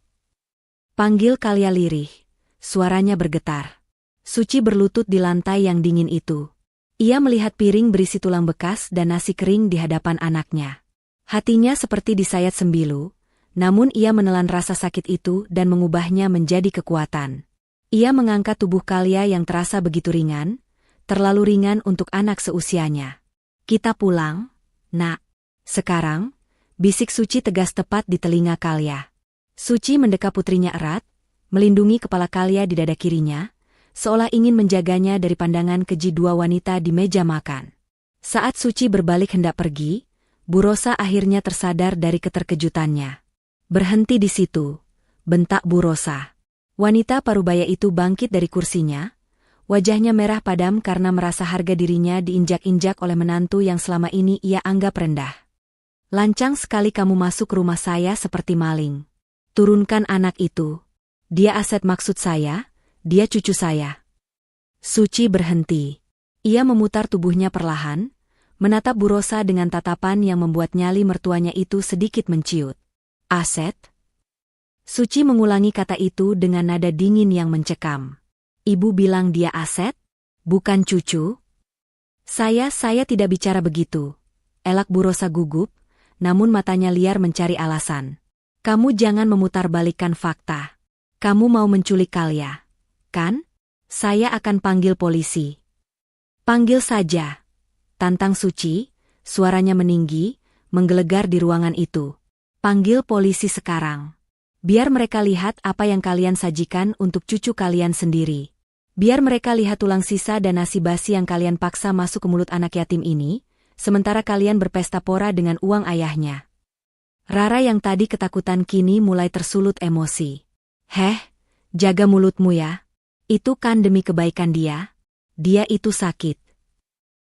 panggil Kalia lirih. Suaranya bergetar. Suci berlutut di lantai yang dingin itu. Ia melihat piring berisi tulang bekas dan nasi kering di hadapan anaknya. Hatinya seperti disayat sembilu, namun ia menelan rasa sakit itu dan mengubahnya menjadi kekuatan. Ia mengangkat tubuh Kalia yang terasa begitu ringan, terlalu ringan untuk anak seusianya. "Kita pulang, Nak." "Sekarang?" bisik Suci tegas tepat di telinga Kalia. Suci mendekap putrinya erat, melindungi kepala Kalia di dada kirinya, seolah ingin menjaganya dari pandangan keji dua wanita di meja makan. Saat Suci berbalik hendak pergi, Bu Rosa akhirnya tersadar dari keterkejutannya. "Berhenti di situ," bentak Bu Rosa. Wanita parubaya itu bangkit dari kursinya, wajahnya merah padam karena merasa harga dirinya diinjak-injak oleh menantu yang selama ini ia anggap rendah. "Lancang sekali kamu masuk rumah saya seperti maling. Turunkan anak itu. Dia aset maksud saya, dia cucu saya." Suci berhenti. Ia memutar tubuhnya perlahan, menatap Bu Rosa dengan tatapan yang membuat nyali mertuanya itu sedikit menciut. "Aset?" Suci mengulangi kata itu dengan nada dingin yang mencekam. "Ibu bilang dia aset? Bukan cucu?" Saya tidak bicara begitu." Elak Bu Rosa gugup, namun matanya liar mencari alasan. "Kamu jangan memutarbalikkan fakta. Kamu mau menculik Kalia, kan? Saya akan panggil polisi." "Panggil saja," tantang Suci, suaranya meninggi, menggelegar di ruangan itu. "Panggil polisi sekarang. Biar mereka lihat apa yang kalian sajikan untuk cucu kalian sendiri. Biar mereka lihat tulang sisa dan nasi basi yang kalian paksa masuk ke mulut anak yatim ini, sementara kalian berpesta pora dengan uang ayahnya." Rara yang tadi ketakutan kini mulai tersulut emosi. "Heh, jaga mulutmu ya. Itu kan demi kebaikan dia. Dia itu sakit.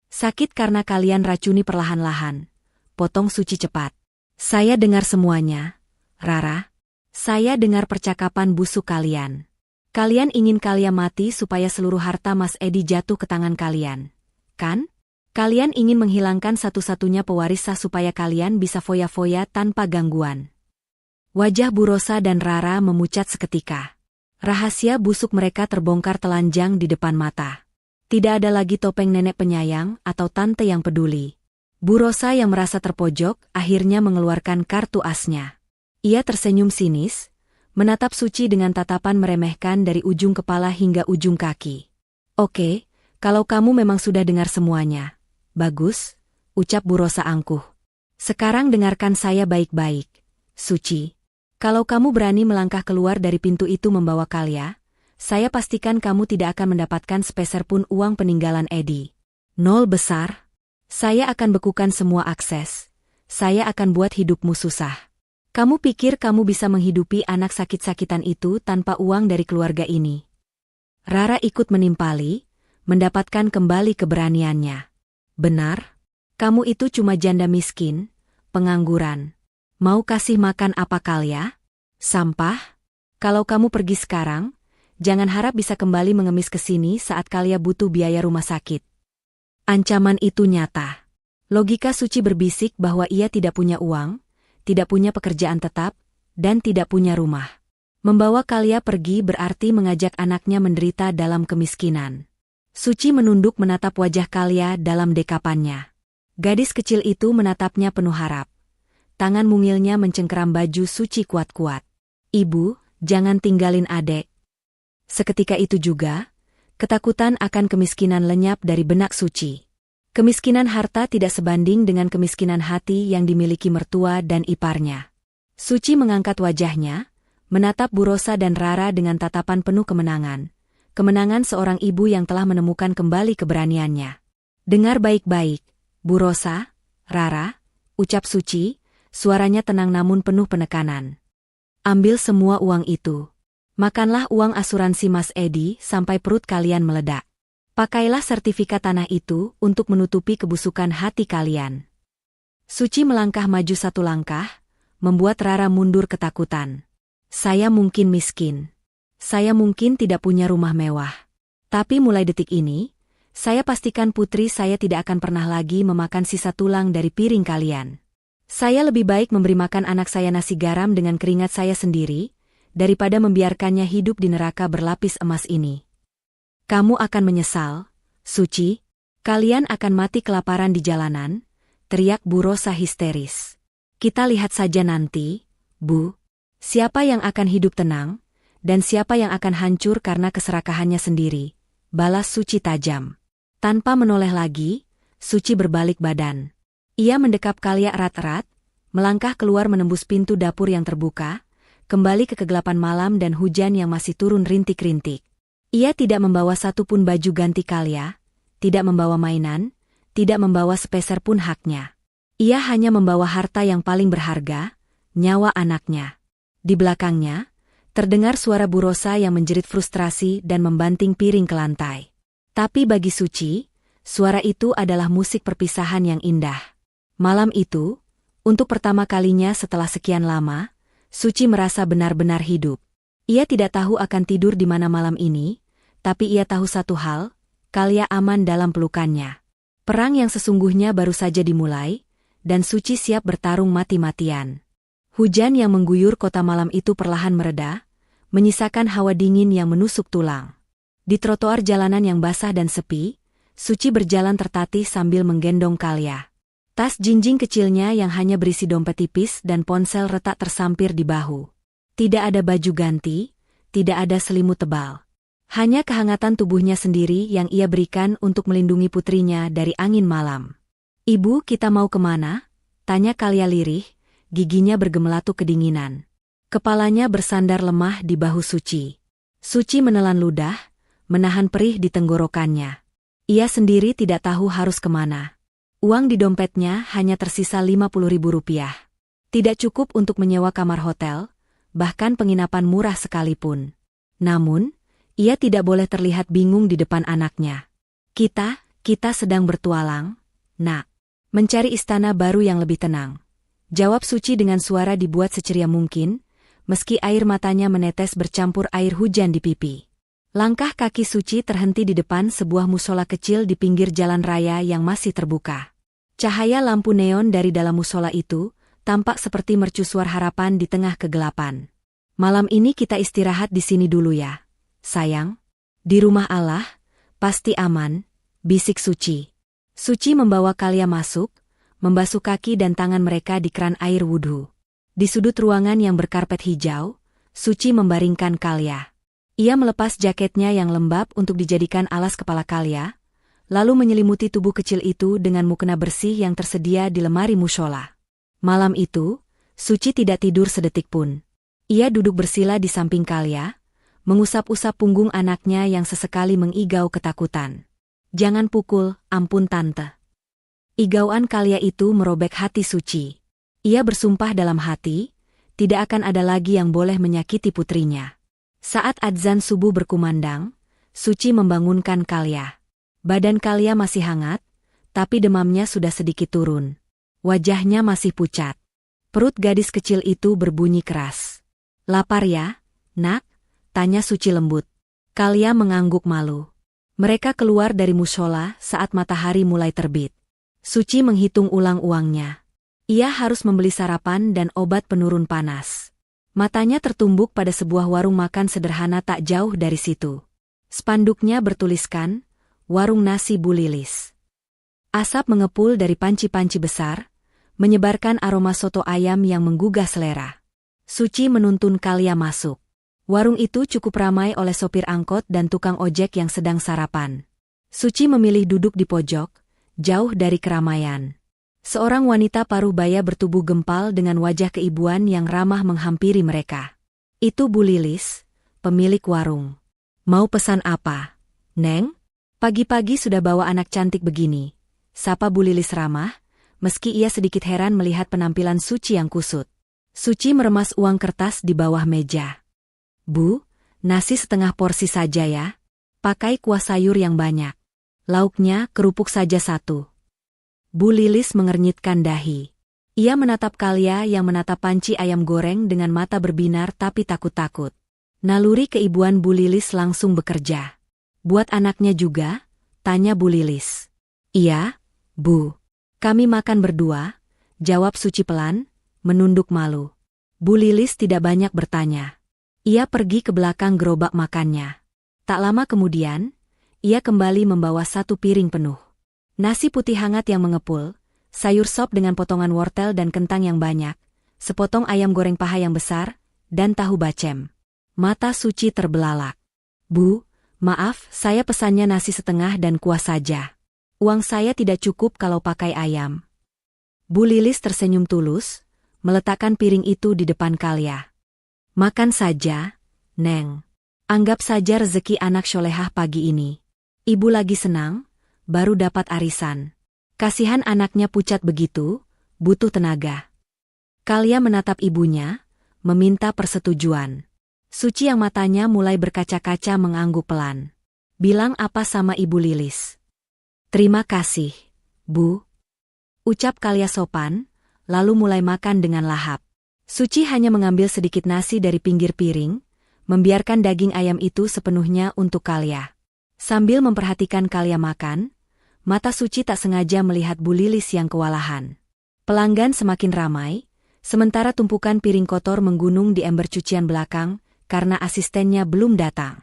Sakit karena kalian racuni perlahan-lahan," potong Suci cepat. "Saya dengar semuanya, Rara. Saya dengar percakapan busuk kalian. Kalian ingin Kalia mati supaya seluruh harta Mas Edi jatuh ke tangan kalian, kan? Kalian ingin menghilangkan satu-satunya pewaris sah supaya kalian bisa foya-foya tanpa gangguan." Wajah Bu Rosa dan Rara memucat seketika. Rahasia busuk mereka terbongkar telanjang di depan mata. Tidak ada lagi topeng nenek penyayang atau tante yang peduli. Bu Rosa yang merasa terpojok akhirnya mengeluarkan kartu asnya. Ia tersenyum sinis, menatap Suci dengan tatapan meremehkan dari ujung kepala hingga ujung kaki. "Oke, kalau kamu memang sudah dengar semuanya. Bagus," ucap Bu Rosa angkuh. "Sekarang dengarkan saya baik-baik, Suci. Kalau kamu berani melangkah keluar dari pintu itu membawa Kalia, saya pastikan kamu tidak akan mendapatkan sepeser pun uang peninggalan Edi. Nol besar. Saya akan bekukan semua akses. Saya akan buat hidupmu susah. Kamu pikir kamu bisa menghidupi anak sakit-sakitan itu tanpa uang dari keluarga ini?" Rara ikut menimpali, mendapatkan kembali keberaniannya. "Benar? Kamu itu cuma janda miskin, pengangguran. Mau kasih makan apa Kalia? Sampah? Kalau kamu pergi sekarang, jangan harap bisa kembali mengemis ke sini saat Kalia butuh biaya rumah sakit." Ancaman itu nyata. Logika Suci berbisik bahwa ia tidak punya uang, tidak punya pekerjaan tetap, dan tidak punya rumah. Membawa Kalia pergi berarti mengajak anaknya menderita dalam kemiskinan. Suci menunduk menatap wajah Kalia dalam dekapannya. Gadis kecil itu menatapnya penuh harap. Tangan mungilnya mencengkeram baju Suci kuat-kuat. "Ibu, jangan tinggalin adek." Seketika itu juga, ketakutan akan kemiskinan lenyap dari benak Suci. Kemiskinan harta tidak sebanding dengan kemiskinan hati yang dimiliki mertua dan iparnya. Suci mengangkat wajahnya, menatap Bu Rosa dan Rara dengan tatapan penuh kemenangan. Kemenangan seorang ibu yang telah menemukan kembali keberaniannya. "Dengar baik-baik, Bu Rosa, Rara," ucap Suci, suaranya tenang namun penuh penekanan. "Ambil semua uang itu. Makanlah uang asuransi Mas Edi sampai perut kalian meledak. Pakailah sertifikat tanah itu untuk menutupi kebusukan hati kalian. Suci melangkah maju satu langkah, membuat Rara mundur ketakutan. Saya mungkin miskin. Saya mungkin tidak punya rumah mewah. Tapi mulai detik ini, saya pastikan putri saya tidak akan pernah lagi memakan sisa tulang dari piring kalian. Saya lebih baik memberi makan anak saya nasi garam dengan keringat saya sendiri, daripada membiarkannya hidup di neraka berlapis emas ini. Kamu akan menyesal, Suci. Kalian akan mati kelaparan di jalanan, teriak Bu Rosa histeris. Kita lihat saja nanti, Bu. Siapa yang akan hidup tenang, dan siapa yang akan hancur karena keserakahannya sendiri, balas Suci tajam. Tanpa menoleh lagi, Suci berbalik badan. Ia mendekap Kalia erat-erat, melangkah keluar menembus pintu dapur yang terbuka, kembali ke kegelapan malam dan hujan yang masih turun rintik-rintik. Ia tidak membawa satupun baju ganti Kalia, tidak membawa mainan, tidak membawa sepeser pun haknya. Ia hanya membawa harta yang paling berharga, nyawa anaknya. Di belakangnya, terdengar suara Bu Rosa yang menjerit frustrasi dan membanting piring ke lantai. Tapi bagi Suci, suara itu adalah musik perpisahan yang indah. Malam itu, untuk pertama kalinya setelah sekian lama, Suci merasa benar-benar hidup. Ia tidak tahu akan tidur di mana malam ini, tapi ia tahu satu hal, Kalia aman dalam pelukannya. Perang yang sesungguhnya baru saja dimulai, dan Suci siap bertarung mati-matian. Hujan yang mengguyur kota malam itu perlahan mereda, menyisakan hawa dingin yang menusuk tulang. Di trotoar jalanan yang basah dan sepi, Suci berjalan tertatih sambil menggendong Kalia. Tas jinjing kecilnya yang hanya berisi dompet tipis dan ponsel retak tersampir di bahu. Tidak ada baju ganti, tidak ada selimut tebal. Hanya kehangatan tubuhnya sendiri yang ia berikan untuk melindungi putrinya dari angin malam. "Ibu, kita mau kemana?" tanya Kalia lirih, giginya bergemelatuk kedinginan. Kepalanya bersandar lemah di bahu Suci. Suci menelan ludah, menahan perih di tenggorokannya. Ia sendiri tidak tahu harus kemana. Uang di dompetnya hanya tersisa Rp50.000. Tidak cukup untuk menyewa kamar hotel, bahkan penginapan murah sekalipun. Namun, ia tidak boleh terlihat bingung di depan anaknya. Kita sedang bertualang, Nak. Mencari istana baru yang lebih tenang. Jawab Suci dengan suara dibuat seceria mungkin, meski air matanya menetes bercampur air hujan di pipi. Langkah kaki Suci terhenti di depan sebuah musola kecil di pinggir jalan raya yang masih terbuka. Cahaya lampu neon dari dalam musola itu tampak seperti mercusuar harapan di tengah kegelapan. "Malam ini kita istirahat di sini dulu ya, sayang. Di rumah Allah, pasti aman," bisik Suci. Suci membawa Kalia masuk, membasuh kaki dan tangan mereka di keran air wudhu. Di sudut ruangan yang berkarpet hijau, Suci membaringkan Kalia. Ia melepas jaketnya yang lembab untuk dijadikan alas kepala Kalia, lalu menyelimuti tubuh kecil itu dengan mukena bersih yang tersedia di lemari mushola. Malam itu, Suci tidak tidur sedetik pun. Ia duduk bersila di samping Kalia, mengusap-usap punggung anaknya yang sesekali mengigau ketakutan. "Jangan pukul, ampun tante." Igauan Kalia itu merobek hati Suci. Ia bersumpah dalam hati, tidak akan ada lagi yang boleh menyakiti putrinya. Saat adzan subuh berkumandang, Suci membangunkan Kalia. Badan Kalia masih hangat, tapi demamnya sudah sedikit turun. Wajahnya masih pucat. Perut gadis kecil itu berbunyi keras. "Lapar ya, Nak?" tanya Suci lembut. Kalia mengangguk malu. Mereka keluar dari mushola saat matahari mulai terbit. Suci menghitung ulang uangnya. Ia harus membeli sarapan dan obat penurun panas. Matanya tertumbuk pada sebuah warung makan sederhana tak jauh dari situ. Spanduknya bertuliskan, "Warung Nasi Bu Lilis." Asap mengepul dari panci-panci besar, menyebarkan aroma soto ayam yang menggugah selera. Suci menuntun Kalia masuk. Warung itu cukup ramai oleh sopir angkot dan tukang ojek yang sedang sarapan. Suci memilih duduk di pojok, jauh dari keramaian. Seorang wanita paruh baya bertubuh gempal dengan wajah keibuan yang ramah menghampiri mereka. "Itu Bu Lilis, pemilik warung. Mau pesan apa, Neng?" "Pagi-pagi sudah bawa anak cantik begini," sapa Bu Lilis ramah, meski ia sedikit heran melihat penampilan Suci yang kusut. Suci meremas uang kertas di bawah meja. "Bu, nasi setengah porsi saja ya. Pakai kuah sayur yang banyak." Lauknya kerupuk saja satu. Bu Lilis mengernyitkan dahi. Ia menatap Kalia yang menatap panci ayam goreng dengan mata berbinar tapi takut-takut. Naluri keibuan Bu Lilis langsung bekerja. Buat anaknya juga? Tanya Bu Lilis. Iya, Bu. Kami makan berdua, jawab Suci pelan, menunduk malu. Bu Lilis tidak banyak bertanya. Ia pergi ke belakang gerobak makannya. Tak lama kemudian, ia kembali membawa satu piring penuh. Nasi putih hangat yang mengepul, sayur sop dengan potongan wortel dan kentang yang banyak, sepotong ayam goreng paha yang besar, dan tahu bacem. Mata Suci terbelalak. Bu, maaf, saya pesannya nasi setengah dan kuah saja. Uang saya tidak cukup kalau pakai ayam. Bu Lilis tersenyum tulus, meletakkan piring itu di depan Kalia. Makan saja, Neng. Anggap saja rezeki anak solehah pagi ini. Ibu lagi senang, baru dapat arisan. Kasihan anaknya pucat begitu, butuh tenaga. Kalia menatap ibunya, meminta persetujuan. Suci yang matanya mulai berkaca-kaca mengangguk pelan. Bilang apa sama Ibu Lilis? Terima kasih, Bu. Ucap Kalia sopan, lalu mulai makan dengan lahap. Suci hanya mengambil sedikit nasi dari pinggir piring, membiarkan daging ayam itu sepenuhnya untuk Kalia. Sambil memperhatikan Kalia makan, mata Suci tak sengaja melihat Bu Lilis yang kewalahan. Pelanggan semakin ramai, sementara tumpukan piring kotor menggunung di ember cucian belakang karena asistennya belum datang.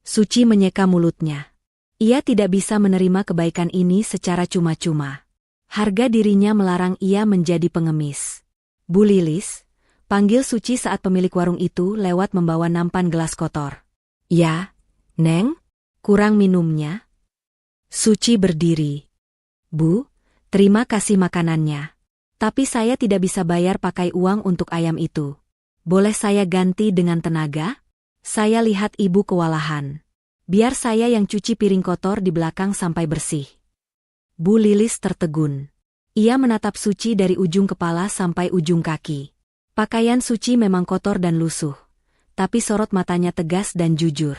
Suci menyeka mulutnya. Ia tidak bisa menerima kebaikan ini secara cuma-cuma. Harga dirinya melarang ia menjadi pengemis. Bu Lilis, panggil Suci saat pemilik warung itu lewat membawa nampan gelas kotor. Ya, Neng? Kurang minumnya? Suci berdiri. Bu, terima kasih makanannya. Tapi saya tidak bisa bayar pakai uang untuk ayam itu. Boleh saya ganti dengan tenaga? Saya lihat ibu kewalahan. Biar saya yang cuci piring kotor di belakang sampai bersih. Bu Lilis tertegun. Ia menatap Suci dari ujung kepala sampai ujung kaki. Pakaian Suci memang kotor dan lusuh. Tapi sorot matanya tegas dan jujur.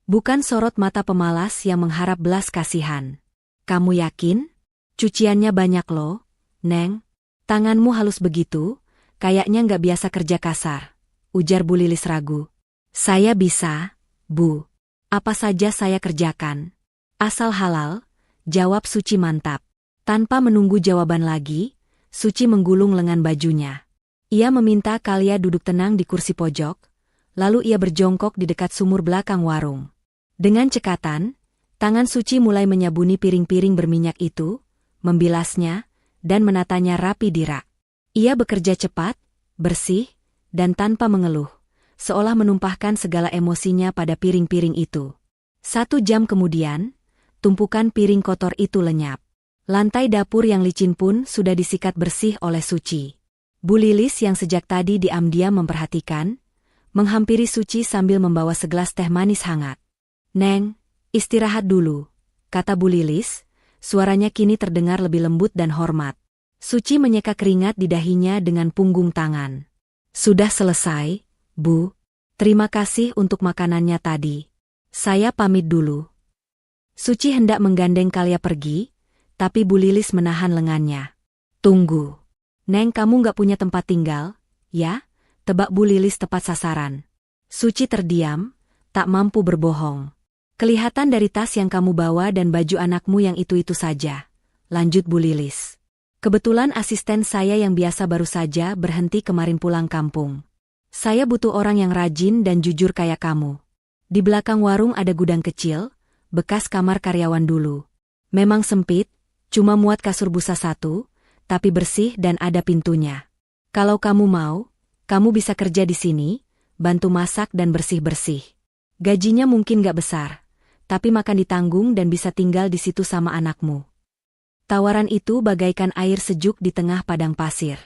Bukan sorot mata pemalas yang mengharap belas kasihan. Kamu yakin? Cuciannya banyak loh, Neng. Tanganmu halus begitu, kayaknya nggak biasa kerja kasar. Ujar Bu Lilis ragu. Saya bisa, Bu. Apa saja saya kerjakan. Asal halal, jawab Suci mantap. Tanpa menunggu jawaban lagi, Suci menggulung lengan bajunya. Ia meminta Kalia duduk tenang di kursi pojok, lalu ia berjongkok di dekat sumur belakang warung. Dengan cekatan, tangan Suci mulai menyabuni piring-piring berminyak itu, membilasnya, dan menatanya rapi di rak. Ia bekerja cepat, bersih, dan tanpa mengeluh, seolah menumpahkan segala emosinya pada piring-piring itu. 1 jam kemudian, tumpukan piring kotor itu lenyap. Lantai dapur yang licin pun sudah disikat bersih oleh Suci. Bu Lilis yang sejak tadi diam-diam memperhatikan, menghampiri Suci sambil membawa segelas teh manis hangat. Neng, istirahat dulu, kata Bu Lilis, suaranya kini terdengar lebih lembut dan hormat. Suci menyeka keringat di dahinya dengan punggung tangan. Sudah selesai, Bu. Terima kasih untuk makanannya tadi. Saya pamit dulu. Suci hendak menggandeng Kalia pergi, tapi Bu Lilis menahan lengannya. Tunggu. Neng, kamu nggak punya tempat tinggal, ya? Tebak Bu Lilis tepat sasaran. Suci terdiam, tak mampu berbohong. Kelihatan dari tas yang kamu bawa dan baju anakmu yang itu-itu saja, lanjut Bu Lilis. Kebetulan asisten saya yang biasa baru saja berhenti kemarin pulang kampung. Saya butuh orang yang rajin dan jujur kayak kamu. Di belakang warung ada gudang kecil, bekas kamar karyawan dulu. Memang sempit, cuma muat kasur busa 1, tapi bersih dan ada pintunya. Kalau kamu mau, kamu bisa kerja di sini, bantu masak dan bersih-bersih. Gajinya mungkin gak besar, tapi makan ditanggung dan bisa tinggal di situ sama anakmu. Tawaran itu bagaikan air sejuk di tengah padang pasir.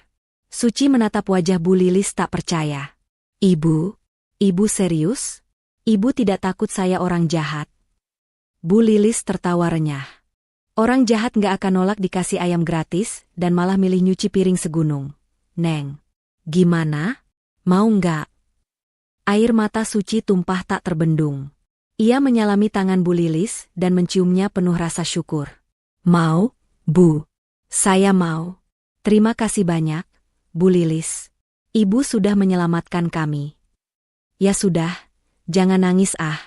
Suci menatap wajah Bu Lilis tak percaya. Ibu serius? Ibu tidak takut saya orang jahat? Bu Lilis tertawa renyah. Orang jahat gak akan nolak dikasih ayam gratis dan malah milih nyuci piring segunung. Neng, gimana? Mau nggak? Air mata Suci tumpah tak terbendung. Ia menyalami tangan Bu Lilis dan menciumnya penuh rasa syukur. Mau, Bu? Saya mau. Terima kasih banyak, Bu Lilis. Ibu sudah menyelamatkan kami. Ya sudah, jangan nangis ah.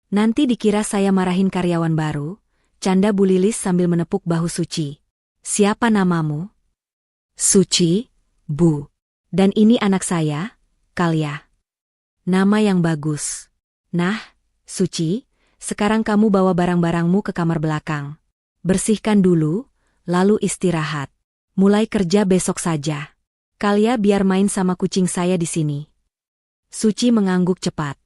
Nanti dikira saya marahin karyawan baru, canda Bu Lilis sambil menepuk bahu Suci. Siapa namamu? Suci, Bu. Dan ini anak saya, Kalya. Nama yang bagus. Nah, Suci, sekarang kamu bawa barang-barangmu ke kamar belakang. Bersihkan dulu, lalu istirahat. Mulai kerja besok saja. Kalya biar main sama kucing saya di sini. Suci mengangguk cepat.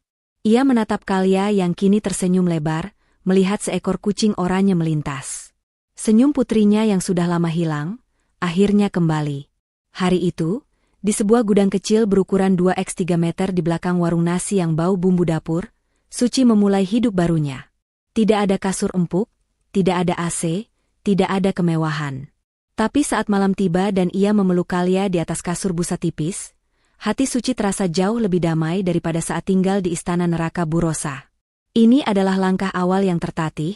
Ia menatap Kalya yang kini tersenyum lebar, melihat seekor kucing oranye melintas. Senyum putrinya yang sudah lama hilang, akhirnya kembali. Hari itu, di sebuah gudang kecil berukuran 2x3 meter di belakang warung nasi yang bau bumbu dapur, Suci memulai hidup barunya. Tidak ada kasur empuk, tidak ada AC, tidak ada kemewahan. Tapi saat malam tiba dan ia memeluk Kalya di atas kasur busa tipis, hati Suci terasa jauh lebih damai daripada saat tinggal di istana neraka Bu Rosa. Ini adalah langkah awal yang tertatih,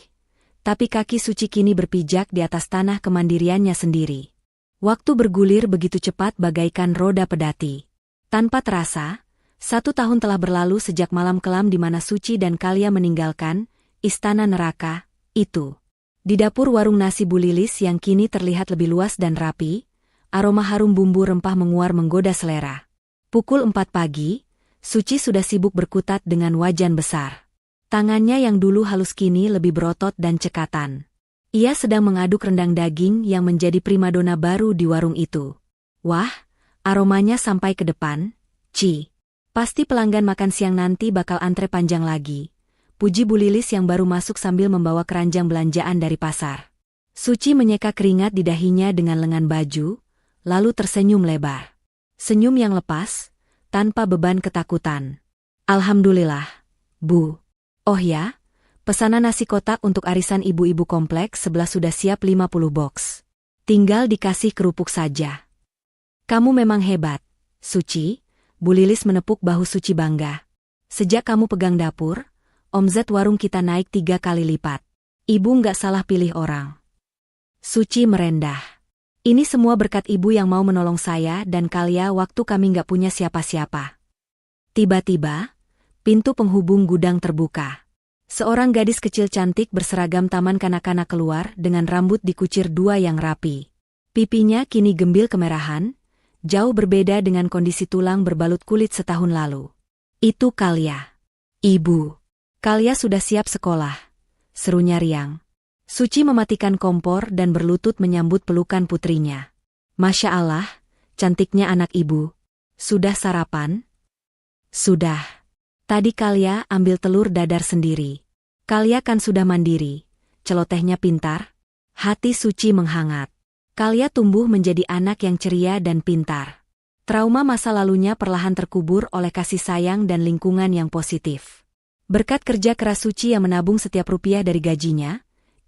tapi kaki Suci kini berpijak di atas tanah kemandiriannya sendiri. Waktu bergulir begitu cepat bagaikan roda pedati. Tanpa terasa, 1 tahun telah berlalu sejak malam kelam di mana Suci dan Kalya meninggalkan istana neraka itu. Di dapur warung nasi Bu Lilis yang kini terlihat lebih luas dan rapi, aroma harum bumbu rempah menguar menggoda selera. Pukul 4 pagi, Suci sudah sibuk berkutat dengan wajan besar. Tangannya yang dulu halus kini lebih berotot dan cekatan. Ia sedang mengaduk rendang daging yang menjadi primadona baru di warung itu. Wah, aromanya sampai ke depan. Pasti pelanggan makan siang nanti bakal antre panjang lagi. Puji Bu Lilis yang baru masuk sambil membawa keranjang belanjaan dari pasar. Suci menyeka keringat di dahinya dengan lengan baju, lalu tersenyum lebar. Senyum yang lepas, tanpa beban ketakutan. Alhamdulillah, Bu. Oh ya, pesanan nasi kotak untuk arisan ibu-ibu kompleks sebelah sudah siap 50 box. Tinggal dikasih kerupuk saja. Kamu memang hebat, Suci. Bu Lilis menepuk bahu Suci bangga. Sejak kamu pegang dapur, omzet warung kita naik 3 kali lipat. Ibu nggak salah pilih orang. Suci merendah. Ini semua berkat ibu yang mau menolong saya dan Kalya waktu kami nggak punya siapa-siapa. Tiba-tiba, pintu penghubung gudang terbuka. Seorang gadis kecil cantik berseragam taman kanak-kanak keluar dengan rambut dikucir 2 yang rapi. Pipinya kini gembil kemerahan, jauh berbeda dengan kondisi tulang berbalut kulit setahun lalu. Itu Kalya. Ibu. Kalya sudah siap sekolah, serunya riang. Suci mematikan kompor dan berlutut menyambut pelukan putrinya. Masya Allah, cantiknya anak ibu. Sudah sarapan? Sudah. Tadi Kalya ambil telur dadar sendiri. Kalya kan sudah mandiri, celotehnya pintar. Hati Suci menghangat. Kalya tumbuh menjadi anak yang ceria dan pintar. Trauma masa lalunya perlahan terkubur oleh kasih sayang dan lingkungan yang positif. Berkat kerja keras Suci yang menabung setiap rupiah dari gajinya,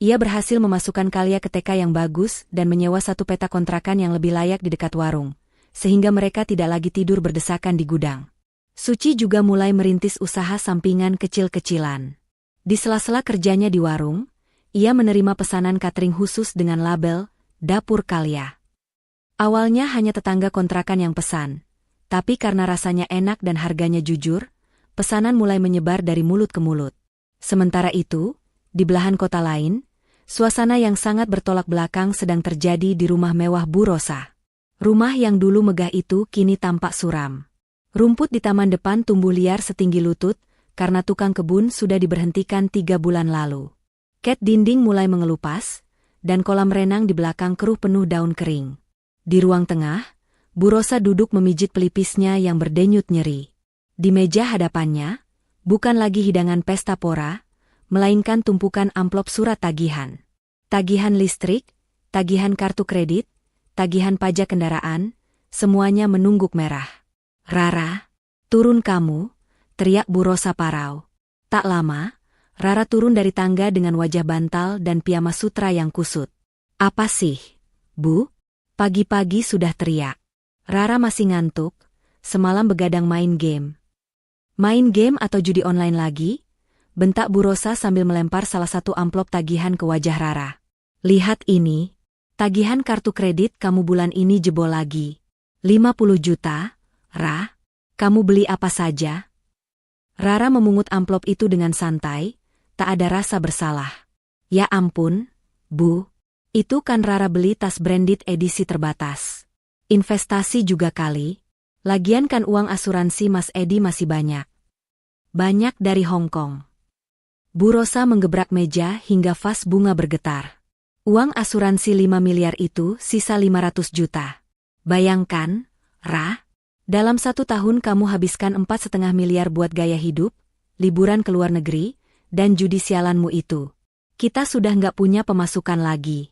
ia berhasil memasukkan Kalya ke TK yang bagus dan menyewa 1 petak kontrakan yang lebih layak di dekat warung, sehingga mereka tidak lagi tidur berdesakan di gudang. Suci juga mulai merintis usaha sampingan kecil-kecilan. Di sela-sela kerjanya di warung, ia menerima pesanan catering khusus dengan label Dapur Kalya. Awalnya hanya tetangga kontrakan yang pesan, tapi karena rasanya enak dan harganya jujur, pesanan mulai menyebar dari mulut ke mulut. Sementara itu, di belahan kota lain, suasana yang sangat bertolak belakang sedang terjadi di rumah mewah Bu Rosa. Rumah yang dulu megah itu kini tampak suram. Rumput di taman depan tumbuh liar setinggi lutut, karena tukang kebun sudah diberhentikan 3 bulan lalu. Ket dinding mulai mengelupas, dan kolam renang di belakang keruh penuh daun kering. Di ruang tengah, Bu Rosa duduk memijit pelipisnya yang berdenyut nyeri. Di meja hadapannya, bukan lagi hidangan pesta pora, melainkan tumpukan amplop surat tagihan. Tagihan listrik, tagihan kartu kredit, tagihan pajak kendaraan, semuanya menungguk merah. Rara, turun kamu, teriak Bu Rosa parau. Tak lama, Rara turun dari tangga dengan wajah bantal dan piyama sutra yang kusut. Apa sih, Bu? Pagi-pagi sudah teriak. Rara masih ngantuk, semalam begadang main game. Main game atau judi online lagi? bentak Bu Rosa sambil melempar salah satu amplop tagihan ke wajah Rara. Lihat ini, tagihan kartu kredit kamu bulan ini jebol lagi. 50 juta, Ra, kamu beli apa saja? Rara memungut amplop itu dengan santai, tak ada rasa bersalah. Ya ampun, Bu, itu kan Rara beli tas branded edisi terbatas. Investasi juga kali. Lagian kan uang asuransi Mas Edi masih banyak. Banyak dari Hong Kong. Bu Rosa menggebrak meja hingga vas bunga bergetar. Uang asuransi 5 miliar itu sisa 500 juta. Bayangkan, Ra, dalam 1 tahun kamu habiskan 4,5 miliar buat gaya hidup, liburan ke luar negeri, dan judi sialanmu itu. Kita sudah nggak punya pemasukan lagi.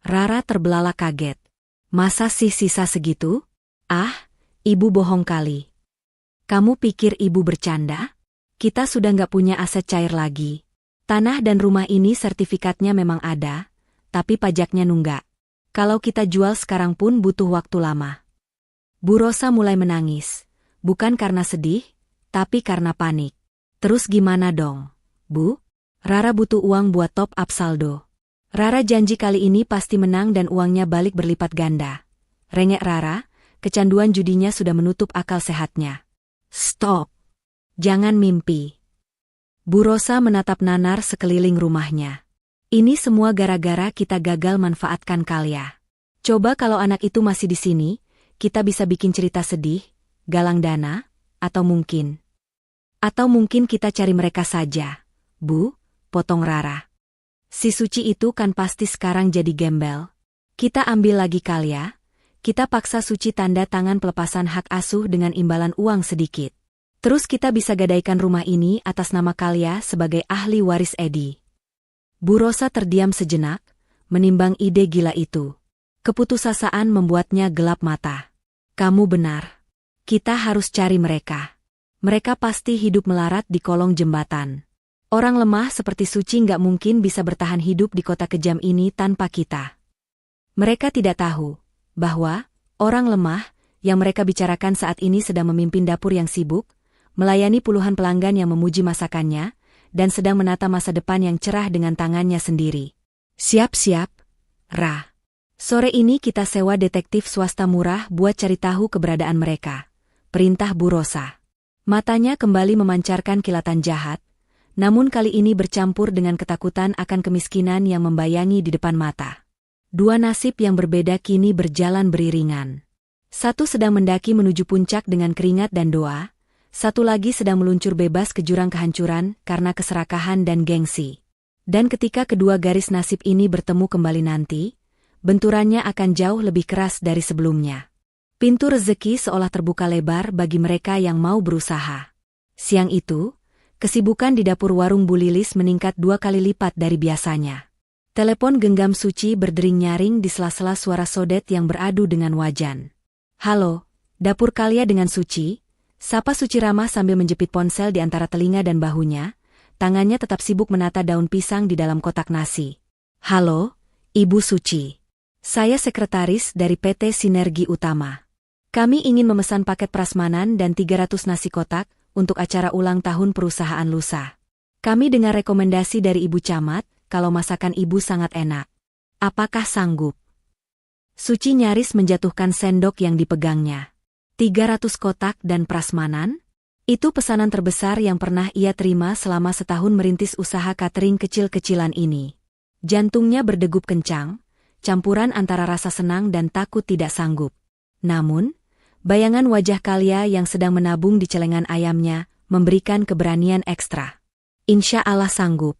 Rara terbelalak kaget. Masa sih sisa segitu? Ah, Ibu bohong kali. Kamu pikir Ibu bercanda? Kita sudah nggak punya aset cair lagi. Tanah dan rumah ini sertifikatnya memang ada, tapi pajaknya nunggak. Kalau kita jual sekarang pun butuh waktu lama. Bu Rosa mulai menangis, bukan karena sedih, tapi karena panik. Terus gimana dong, Bu? Rara butuh uang buat top up saldo. Rara janji kali ini pasti menang dan uangnya balik berlipat ganda. Rengek Rara. Kecanduan judinya sudah menutup akal sehatnya. Stop! Jangan mimpi. Bu Rosa menatap nanar sekeliling rumahnya. Ini semua gara-gara kita gagal manfaatkan Kalia. Coba kalau anak itu masih di sini, kita bisa bikin cerita sedih, galang dana, atau mungkin kita cari mereka saja. Bu, potong Rara. Si Suci itu kan pasti sekarang jadi gembel. Kita ambil lagi Kalia. Kita paksa Suci tanda tangan pelepasan hak asuh dengan imbalan uang sedikit. Terus kita bisa gadaikan rumah ini atas nama Kalia sebagai ahli waris Edi. Bu Rosa terdiam sejenak, menimbang ide gila itu. Keputusasaan membuatnya gelap mata. Kamu benar. Kita harus cari mereka. Mereka pasti hidup melarat di kolong jembatan. Orang lemah seperti Suci nggak mungkin bisa bertahan hidup di kota kejam ini tanpa kita. Mereka tidak tahu bahwa orang lemah yang mereka bicarakan saat ini sedang memimpin dapur yang sibuk, melayani puluhan pelanggan yang memuji masakannya, dan sedang menata masa depan yang cerah dengan tangannya sendiri. Siap-siap, Ra. Sore ini kita sewa detektif swasta murah buat cari tahu keberadaan mereka. Perintah Bu Rosa. Matanya kembali memancarkan kilatan jahat, namun kali ini bercampur dengan ketakutan akan kemiskinan yang membayangi di depan mata. Dua nasib yang berbeda kini berjalan beriringan. Satu sedang mendaki menuju puncak dengan keringat dan doa, satu lagi sedang meluncur bebas ke jurang kehancuran karena keserakahan dan gengsi. Dan ketika kedua garis nasib ini bertemu kembali nanti, benturannya akan jauh lebih keras dari sebelumnya. Pintu rezeki seolah terbuka lebar bagi mereka yang mau berusaha. Siang itu, kesibukan di dapur warung Bu Lilis meningkat 2 kali lipat dari biasanya. Telepon genggam Suci berdering nyaring di sela-sela suara sodet yang beradu dengan wajan. Halo, dapur Kalia dengan Suci, sapa Suci ramah sambil menjepit ponsel di antara telinga dan bahunya, tangannya tetap sibuk menata daun pisang di dalam kotak nasi. Halo, Ibu Suci. Saya sekretaris dari PT Sinergi Utama. Kami ingin memesan paket prasmanan dan 300 nasi kotak untuk acara ulang tahun perusahaan lusa. Kami dengar rekomendasi dari Ibu Camat, kalau masakan Ibu sangat enak. Apakah sanggup? Suci nyaris menjatuhkan sendok yang dipegangnya. 300 kotak dan prasmanan? Itu pesanan terbesar yang pernah ia terima selama setahun merintis usaha catering kecil-kecilan ini. Jantungnya berdegup kencang, campuran antara rasa senang dan takut tidak sanggup. Namun, bayangan wajah Kalia yang sedang menabung di celengan ayamnya memberikan keberanian ekstra. Insya Allah sanggup,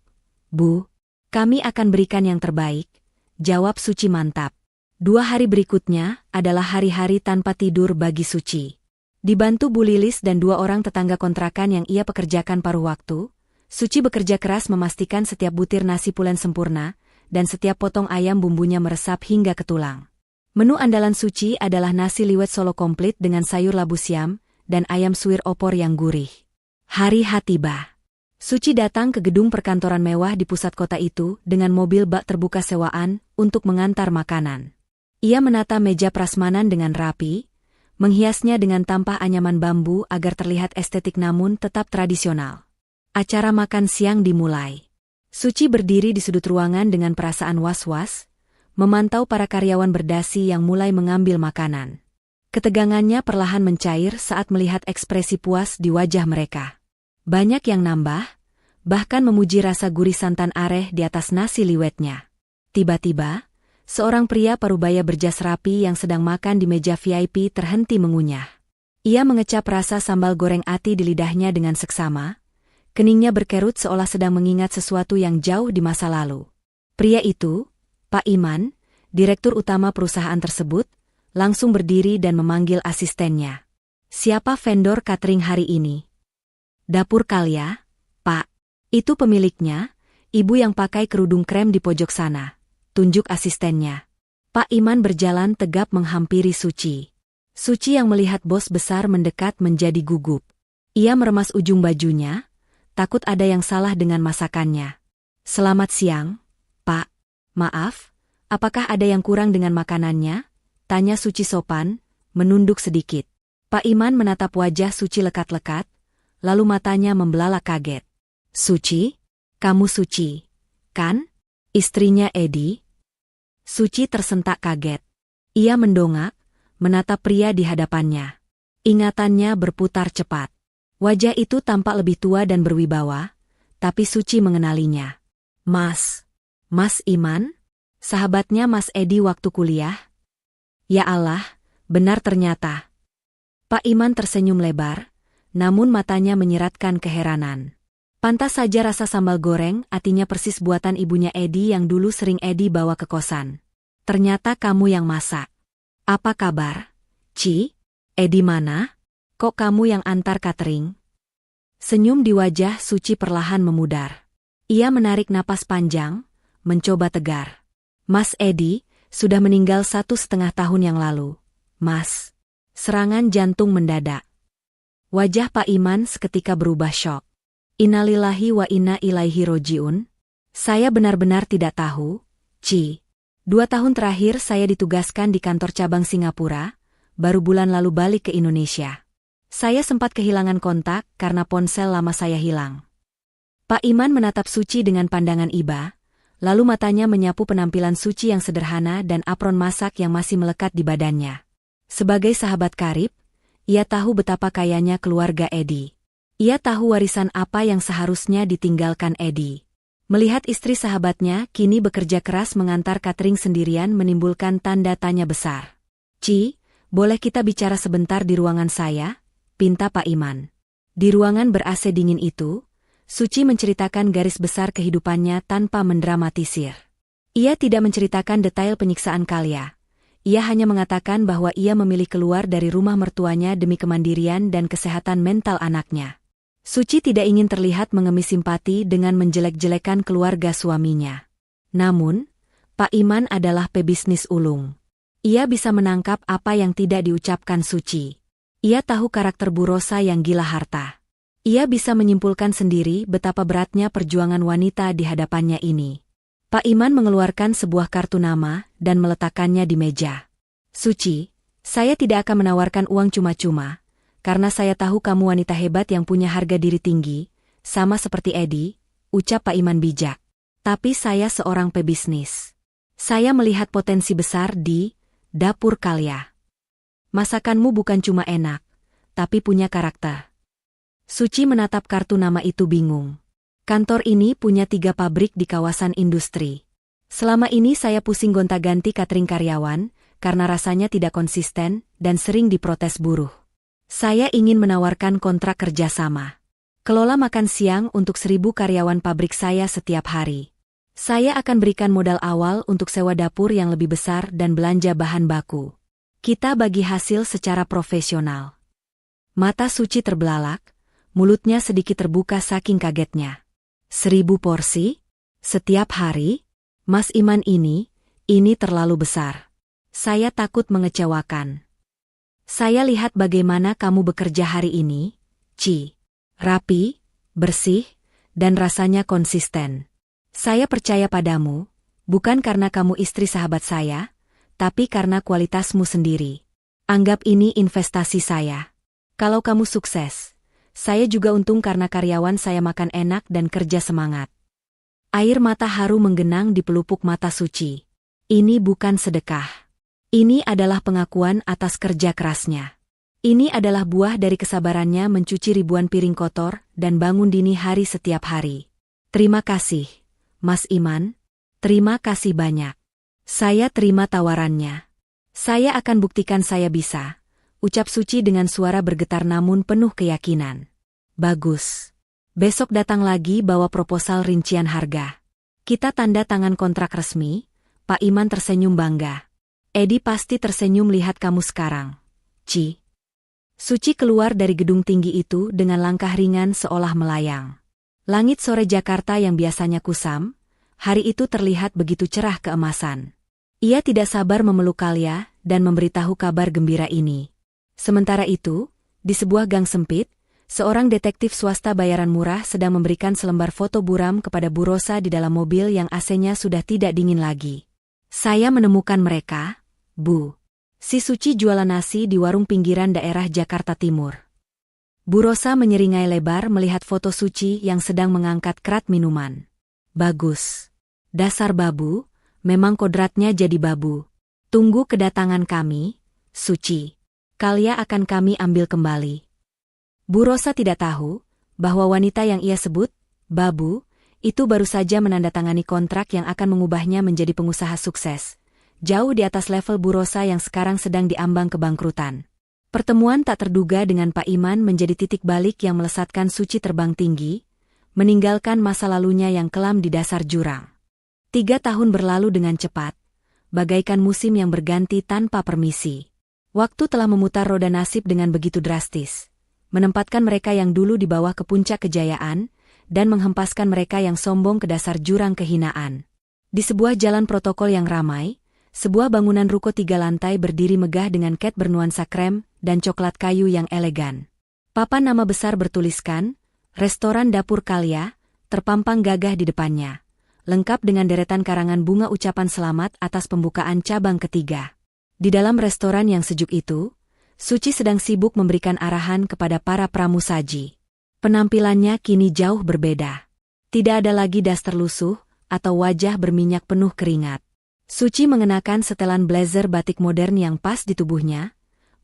Bu. Kami akan berikan yang terbaik, jawab Suci mantap. 2 hari berikutnya adalah hari-hari tanpa tidur bagi Suci. Dibantu Bu Lilis dan 2 orang tetangga kontrakan yang ia pekerjakan paruh waktu, Suci bekerja keras memastikan setiap butir nasi pulen sempurna, dan setiap potong ayam bumbunya meresap hingga ke tulang. Menu andalan Suci adalah nasi liwet Solo komplit dengan sayur labu siam, dan ayam suwir opor yang gurih. Hari H tiba. Suci datang ke gedung perkantoran mewah di pusat kota itu dengan mobil bak terbuka sewaan untuk mengantar makanan. Ia menata meja prasmanan dengan rapi, menghiasnya dengan tampah anyaman bambu agar terlihat estetik namun tetap tradisional. Acara makan siang dimulai. Suci berdiri di sudut ruangan dengan perasaan was-was, memantau para karyawan berdasi yang mulai mengambil makanan. Ketegangannya perlahan mencair saat melihat ekspresi puas di wajah mereka. Banyak yang nambah, bahkan memuji rasa gurih santan areh di atas nasi liwetnya. Tiba-tiba, seorang pria parubaya berjas rapi yang sedang makan di meja VIP terhenti mengunyah. Ia mengecap rasa sambal goreng ati di lidahnya dengan seksama, keningnya berkerut seolah sedang mengingat sesuatu yang jauh di masa lalu. Pria itu, Pak Iman, direktur utama perusahaan tersebut, langsung berdiri dan memanggil asistennya. "Siapa vendor catering hari ini?" "Dapur Kalya, Pak." "Itu pemiliknya, ibu yang pakai kerudung krem di pojok sana," tunjuk asistennya. Pak Iman berjalan tegap menghampiri Suci. Suci yang melihat bos besar mendekat menjadi gugup. Ia meremas ujung bajunya, takut ada yang salah dengan masakannya. "Selamat siang, Pak. Maaf, apakah ada yang kurang dengan makanannya?" tanya Suci sopan, menunduk sedikit. Pak Iman menatap wajah Suci lekat-lekat, lalu matanya membelalak kaget. "Suci? Kamu Suci, kan? Istrinya Edi?" Suci tersentak kaget. Ia mendongak, menatap pria di hadapannya. Ingatannya berputar cepat. Wajah itu tampak lebih tua dan berwibawa, tapi Suci mengenalinya. Mas Iman? Sahabatnya Mas Edi waktu kuliah?" "Ya Allah, benar ternyata." Pak Iman tersenyum lebar, namun matanya menyiratkan keheranan. Pantas saja rasa sambal goreng atinya persis buatan ibunya Edi yang dulu sering Edi bawa ke kosan. "Ternyata kamu yang masak. Apa kabar, Ci? Edi mana? Kok kamu yang antar catering?" Senyum di wajah Suci perlahan memudar. Ia menarik napas panjang, mencoba tegar. "Mas Edi sudah meninggal 1,5 tahun yang lalu, Mas." Serangan jantung mendadak. Wajah Pak Iman seketika berubah syok. "Innalillahi wa inna ilaihi roji'un." "Saya benar-benar tidak tahu, Ci. 2 tahun terakhir saya ditugaskan di kantor cabang Singapura, baru bulan lalu balik ke Indonesia. Saya sempat kehilangan kontak karena ponsel lama saya hilang." Pak Iman menatap Suci dengan pandangan iba, lalu matanya menyapu penampilan Suci yang sederhana dan apron masak yang masih melekat di badannya. Sebagai sahabat karib, ia tahu betapa kayanya keluarga Edi. Ia tahu warisan apa yang seharusnya ditinggalkan Edi. Melihat istri sahabatnya kini bekerja keras mengantar catering sendirian menimbulkan tanda tanya besar. "Ci, boleh kita bicara sebentar di ruangan saya?" pinta Pak Iman. Di ruangan ber-AC dingin itu, Suci menceritakan garis besar kehidupannya tanpa mendramatisir. Ia tidak menceritakan detail penyiksaan Kalya. Ia hanya mengatakan bahwa ia memilih keluar dari rumah mertuanya demi kemandirian dan kesehatan mental anaknya. Suci tidak ingin terlihat mengemis simpati dengan menjelek-jelekan keluarga suaminya. Namun, Pak Iman adalah pebisnis ulung. Ia bisa menangkap apa yang tidak diucapkan Suci. Ia tahu karakter Bu Rosa yang gila harta. Ia bisa menyimpulkan sendiri betapa beratnya perjuangan wanita di hadapannya ini. Pak Iman mengeluarkan sebuah kartu nama dan meletakkannya di meja. "Suci, saya tidak akan menawarkan uang cuma-cuma, karena saya tahu kamu wanita hebat yang punya harga diri tinggi, sama seperti Edi," ucap Pak Iman bijak. "Tapi saya seorang pebisnis. Saya melihat potensi besar di Dapur Kalya. Masakanmu bukan cuma enak, tapi punya karakter." Suci menatap kartu nama itu bingung. "Kantor ini punya 3 pabrik di kawasan industri. Selama ini saya pusing gonta-ganti catering karyawan, karena rasanya tidak konsisten dan sering diprotes buruh. Saya ingin menawarkan kontrak kerjasama. Kelola makan siang untuk 1.000 karyawan pabrik saya setiap hari. Saya akan berikan modal awal untuk sewa dapur yang lebih besar dan belanja bahan baku. Kita bagi hasil secara profesional." Mata Suci terbelalak, mulutnya sedikit terbuka saking kagetnya. 1.000 porsi? Setiap hari? Mas Iman ini terlalu besar. Saya takut mengecewakan. Saya lihat bagaimana kamu bekerja hari ini, Ci. Rapi, bersih, dan rasanya konsisten. Saya percaya padamu, bukan karena kamu istri sahabat saya, tapi karena kualitasmu sendiri. Anggap ini investasi saya. Kalau kamu sukses, Saya juga untung karena karyawan saya makan enak dan kerja semangat. Air mata haru menggenang di pelupuk mata Suci. Ini bukan sedekah. Ini adalah pengakuan atas kerja kerasnya. Ini adalah buah dari kesabarannya mencuci ribuan piring kotor dan bangun dini hari setiap hari. Terima kasih, Mas Iman. Terima kasih banyak. Saya terima tawarannya. Saya akan buktikan saya bisa, ucap Suci dengan suara bergetar namun penuh keyakinan. Bagus. Besok datang lagi bawa proposal rincian harga. Kita tanda tangan kontrak resmi. Pak Iman tersenyum bangga. Edi pasti tersenyum lihat kamu sekarang. Ci. Suci keluar dari gedung tinggi itu dengan langkah ringan seolah melayang. Langit sore Jakarta yang biasanya kusam, hari itu terlihat begitu cerah keemasan. Ia tidak sabar memeluk Kalia dan memberitahu kabar gembira ini. Sementara itu, di sebuah gang sempit, seorang detektif swasta bayaran murah sedang memberikan selembar foto buram kepada Bu Rosa di dalam mobil yang AC-nya sudah tidak dingin lagi. Saya menemukan mereka, Bu. Si Suci jualan nasi di warung pinggiran daerah Jakarta Timur. Bu Rosa menyeringai lebar melihat foto Suci yang sedang mengangkat kerat minuman. Bagus. Dasar babu, memang kodratnya jadi babu. Tunggu kedatangan kami, Suci. Kalia akan kami ambil kembali. Bu Rosa tidak tahu bahwa wanita yang ia sebut, babu, itu baru saja menandatangani kontrak yang akan mengubahnya menjadi pengusaha sukses. Jauh di atas level Bu Rosa yang sekarang sedang diambang kebangkrutan. Pertemuan tak terduga dengan Pak Iman menjadi titik balik yang melesatkan Suci terbang tinggi, meninggalkan masa lalunya yang kelam di dasar jurang. 3 tahun berlalu dengan cepat, bagaikan musim yang berganti tanpa permisi. Waktu telah memutar roda nasib dengan begitu drastis, menempatkan mereka yang dulu di bawah ke puncak kejayaan, dan menghempaskan mereka yang sombong ke dasar jurang kehinaan. Di sebuah jalan protokol yang ramai, sebuah bangunan ruko 3 lantai berdiri megah dengan cat bernuansa krem dan coklat kayu yang elegan. Papan nama besar bertuliskan, Restoran Dapur Kalia, terpampang gagah di depannya, lengkap dengan deretan karangan bunga ucapan selamat atas pembukaan cabang ketiga. Di dalam restoran yang sejuk itu, Suci sedang sibuk memberikan arahan kepada para pramusaji. Penampilannya kini jauh berbeda. Tidak ada lagi das terlusuh atau wajah berminyak penuh keringat. Suci mengenakan setelan blazer batik modern yang pas di tubuhnya,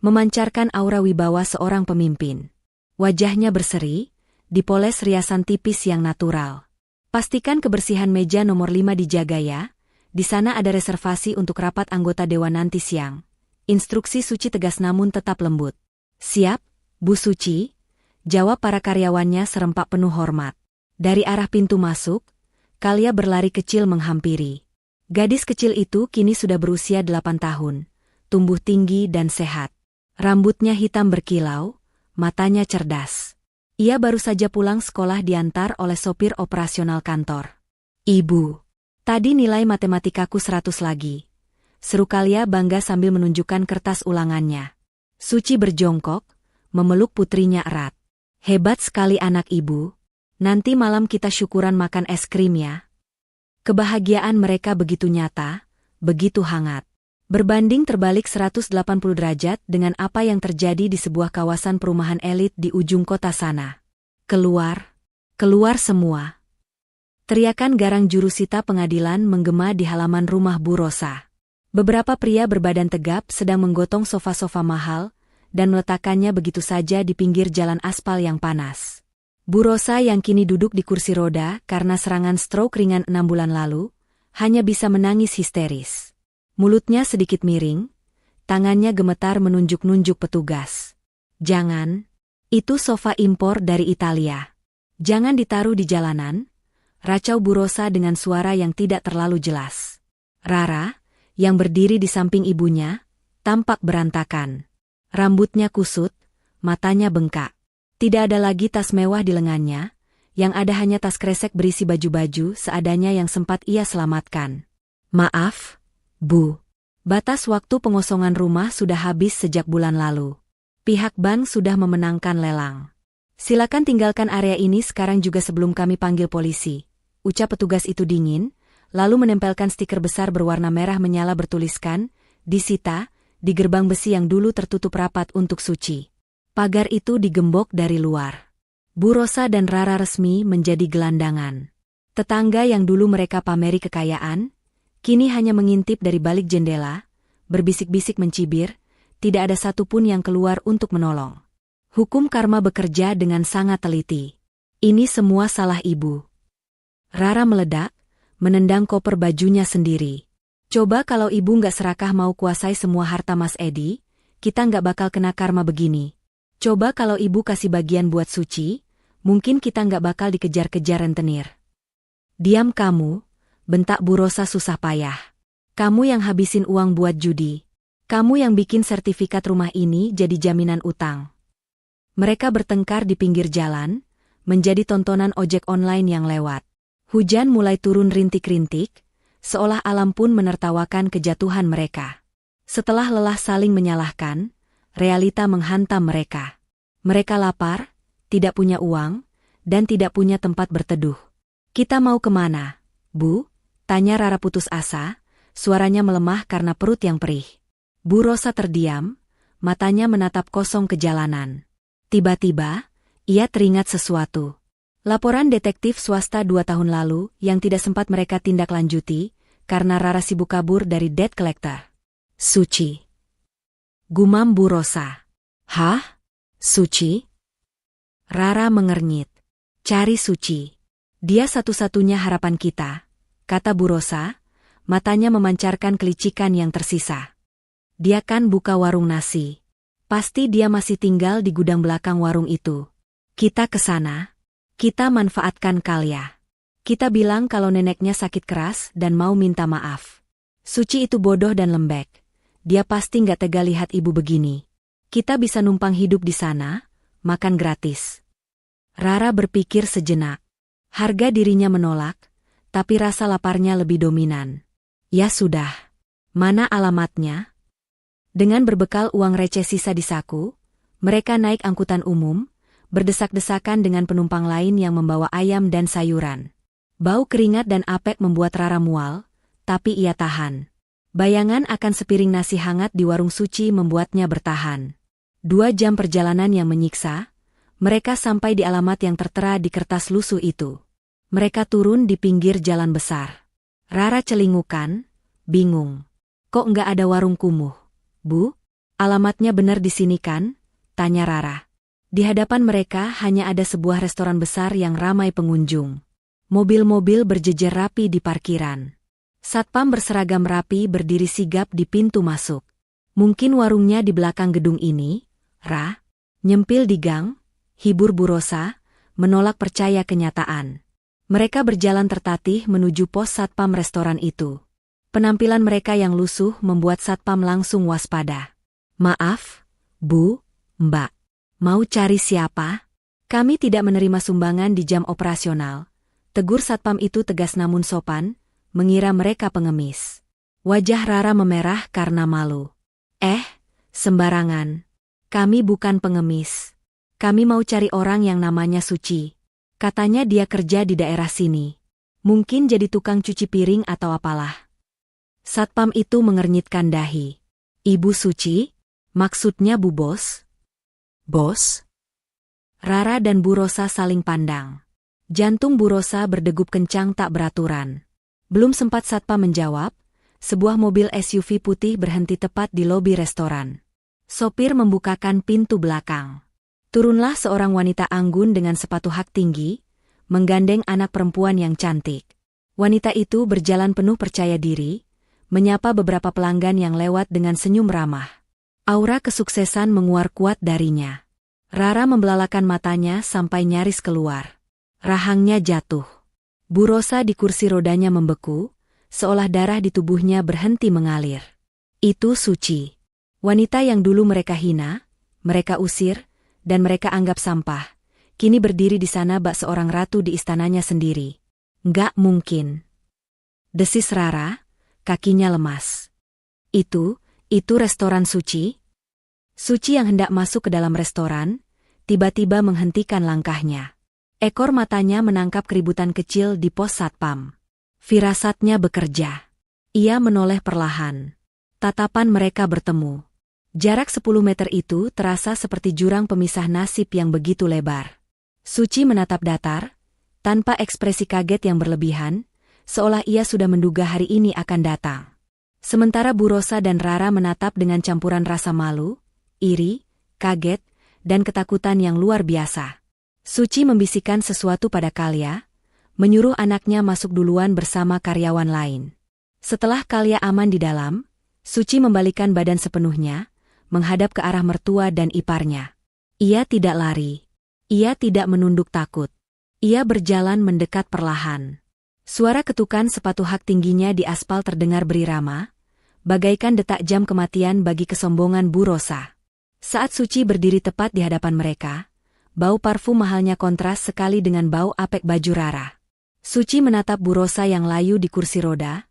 memancarkan aura wibawa seorang pemimpin. Wajahnya berseri, dipoles riasan tipis yang natural. Pastikan kebersihan meja nomor 5 dijaga ya, di sana ada reservasi untuk rapat anggota dewan nanti siang. Instruksi Suci tegas namun tetap lembut. Siap, Bu Suci, jawab para karyawannya serempak penuh hormat. Dari arah pintu masuk, Kalia berlari kecil menghampiri. Gadis kecil itu kini sudah berusia 8 tahun, tumbuh tinggi dan sehat. Rambutnya hitam berkilau, matanya cerdas. Ia baru saja pulang sekolah diantar oleh sopir operasional kantor. Ibu, tadi nilai matematikaku 100 lagi. Seru Kalia bangga sambil menunjukkan kertas ulangannya. Suci berjongkok, memeluk putrinya erat. Hebat sekali anak ibu. Nanti malam kita syukuran makan es krim ya. Kebahagiaan mereka begitu nyata, begitu hangat. Berbanding terbalik 180 derajat dengan apa yang terjadi di sebuah kawasan perumahan elit di ujung kota sana. Keluar, keluar semua. Teriakan garang jurusita pengadilan menggema di halaman rumah Bu Rosa. Beberapa pria berbadan tegap sedang menggotong sofa-sofa mahal, dan meletakkannya begitu saja di pinggir jalan aspal yang panas. Bu Rosa yang kini duduk di kursi roda karena serangan stroke ringan 6 bulan lalu, hanya bisa menangis histeris. Mulutnya sedikit miring, tangannya gemetar menunjuk-nunjuk petugas. Jangan, itu sofa impor dari Italia. Jangan ditaruh di jalanan, racau Bu Rosa dengan suara yang tidak terlalu jelas. Rara, yang berdiri di samping ibunya, tampak berantakan. Rambutnya kusut, matanya bengkak. Tidak ada lagi tas mewah di lengannya, yang ada hanya tas kresek berisi baju-baju seadanya yang sempat ia selamatkan. Maaf, Bu. Batas waktu pengosongan rumah sudah habis sejak bulan lalu. Pihak bank sudah memenangkan lelang. Silakan tinggalkan area ini sekarang juga sebelum kami panggil polisi, ucap petugas itu dingin, lalu menempelkan stiker besar berwarna merah menyala bertuliskan, disita, di gerbang besi yang dulu tertutup rapat untuk Suci. Pagar itu digembok dari luar. Bu Rosa dan Rara resmi menjadi gelandangan. Tetangga yang dulu mereka pameri kekayaan, kini hanya mengintip dari balik jendela, berbisik-bisik mencibir, tidak ada satupun yang keluar untuk menolong. Hukum karma bekerja dengan sangat teliti. Ini semua salah ibu. Rara meledak, menendang koper bajunya sendiri. Coba kalau ibu nggak serakah mau kuasai semua harta Mas Edi, kita nggak bakal kena karma begini. Coba kalau ibu kasih bagian buat Suci, mungkin kita nggak bakal dikejar-kejar rentenir. Diam kamu, bentak Bu Rosa susah payah. Kamu yang habisin uang buat judi. Kamu yang bikin sertifikat rumah ini jadi jaminan utang. Mereka bertengkar di pinggir jalan, menjadi tontonan ojek online yang lewat. Hujan mulai turun rintik-rintik, seolah alam pun menertawakan kejatuhan mereka. Setelah lelah saling menyalahkan, realita menghantam mereka. Mereka lapar, tidak punya uang, dan tidak punya tempat berteduh. Kita mau kemana, Bu? Tanya Rara putus asa, suaranya melemah karena perut yang perih. Bu Rosa terdiam, matanya menatap kosong ke jalanan. Tiba-tiba, ia teringat sesuatu. Laporan detektif swasta 2 tahun lalu yang tidak sempat mereka tindak lanjuti, karena Rara sibuk kabur dari debt collector. Suci. Gumam Bu Rosa. Hah? Suci? Rara mengernyit. Cari Suci. Dia satu-satunya harapan kita, kata Bu Rosa, matanya memancarkan kelicikan yang tersisa. Dia kan buka warung nasi. Pasti dia masih tinggal di gudang belakang warung itu. Kita ke sana. Kita manfaatkan Kalia. Kita bilang kalau neneknya sakit keras dan mau minta maaf. Suci itu bodoh dan lembek. Dia pasti nggak tega lihat ibu begini. Kita bisa numpang hidup di sana, makan gratis. Rara berpikir sejenak. Harga dirinya menolak, tapi rasa laparnya lebih dominan. Ya sudah. Mana alamatnya? Dengan berbekal uang receh sisa di saku, mereka naik angkutan umum, berdesak-desakan dengan penumpang lain yang membawa ayam dan sayuran. Bau keringat dan apek membuat Rara mual, tapi ia tahan. Bayangan akan sepiring nasi hangat di warung Suci membuatnya bertahan. 2 jam perjalanan yang menyiksa, mereka sampai di alamat yang tertera di kertas lusuh itu. Mereka turun di pinggir jalan besar. Rara celingukan, bingung. Kok nggak ada warung kumuh? Bu, alamatnya benar di sini kan? Tanya Rara. Di hadapan mereka hanya ada sebuah restoran besar yang ramai pengunjung. Mobil-mobil berjejer rapi di parkiran. Satpam berseragam rapi berdiri sigap di pintu masuk. Mungkin warungnya di belakang gedung ini, Ra? Nyempil di gang, hibur Bu Rosa, menolak percaya kenyataan. Mereka berjalan tertatih menuju pos satpam restoran itu. Penampilan mereka yang lusuh membuat satpam langsung waspada. Maaf, Bu, Mbak. Mau cari siapa? Kami tidak menerima sumbangan di jam operasional. Tegur satpam itu tegas namun sopan, mengira mereka pengemis. Wajah Rara memerah karena malu. Sembarangan. Kami bukan pengemis. Kami mau cari orang yang namanya Suci. Katanya dia kerja di daerah sini. Mungkin jadi tukang cuci piring atau apalah. Satpam itu mengernyitkan dahi. Ibu Suci? Maksudnya Bu Bos? Bos? Rara dan Bu Rosa saling pandang. Jantung Bu Rosa berdegup kencang tak beraturan. Belum sempat satpam menjawab, sebuah mobil SUV putih berhenti tepat di lobi restoran. Sopir membukakan pintu belakang. Turunlah seorang wanita anggun dengan sepatu hak tinggi, menggandeng anak perempuan yang cantik. Wanita itu berjalan penuh percaya diri, menyapa beberapa pelanggan yang lewat dengan senyum ramah. Aura kesuksesan menguar kuat darinya. Rara membelalakan matanya sampai nyaris keluar. Rahangnya jatuh. Bu Rosa di kursi rodanya membeku, seolah darah di tubuhnya berhenti mengalir. Itu Suci. Wanita yang dulu mereka hina, mereka usir, dan mereka anggap sampah, kini berdiri di sana bak seorang ratu di istananya sendiri. Nggak mungkin. Desis Rara, kakinya lemas. Itu restoran Suci? Suci yang hendak masuk ke dalam restoran, tiba-tiba menghentikan langkahnya. Ekor matanya menangkap keributan kecil di pos satpam. Firasatnya bekerja. Ia menoleh perlahan. Tatapan mereka bertemu. Jarak 10 meter itu terasa seperti jurang pemisah nasib yang begitu lebar. Suci menatap datar, tanpa ekspresi kaget yang berlebihan, seolah ia sudah menduga hari ini akan datang. Sementara Bu Rosa dan Rara menatap dengan campuran rasa malu, iri, kaget, dan ketakutan yang luar biasa. Suci membisikkan sesuatu pada Kalia, menyuruh anaknya masuk duluan bersama karyawan lain. Setelah Kalia aman di dalam, Suci membalikkan badan sepenuhnya, menghadap ke arah mertua dan iparnya. Ia tidak lari. Ia tidak menunduk takut. Ia berjalan mendekat perlahan. Suara ketukan sepatu hak tingginya di aspal terdengar berirama, bagaikan detak jam kematian bagi kesombongan Bu Rosa. Saat Suci berdiri tepat di hadapan mereka, bau parfum mahalnya kontras sekali dengan bau apek baju Rara. Suci menatap Bu Rosa yang layu di kursi roda,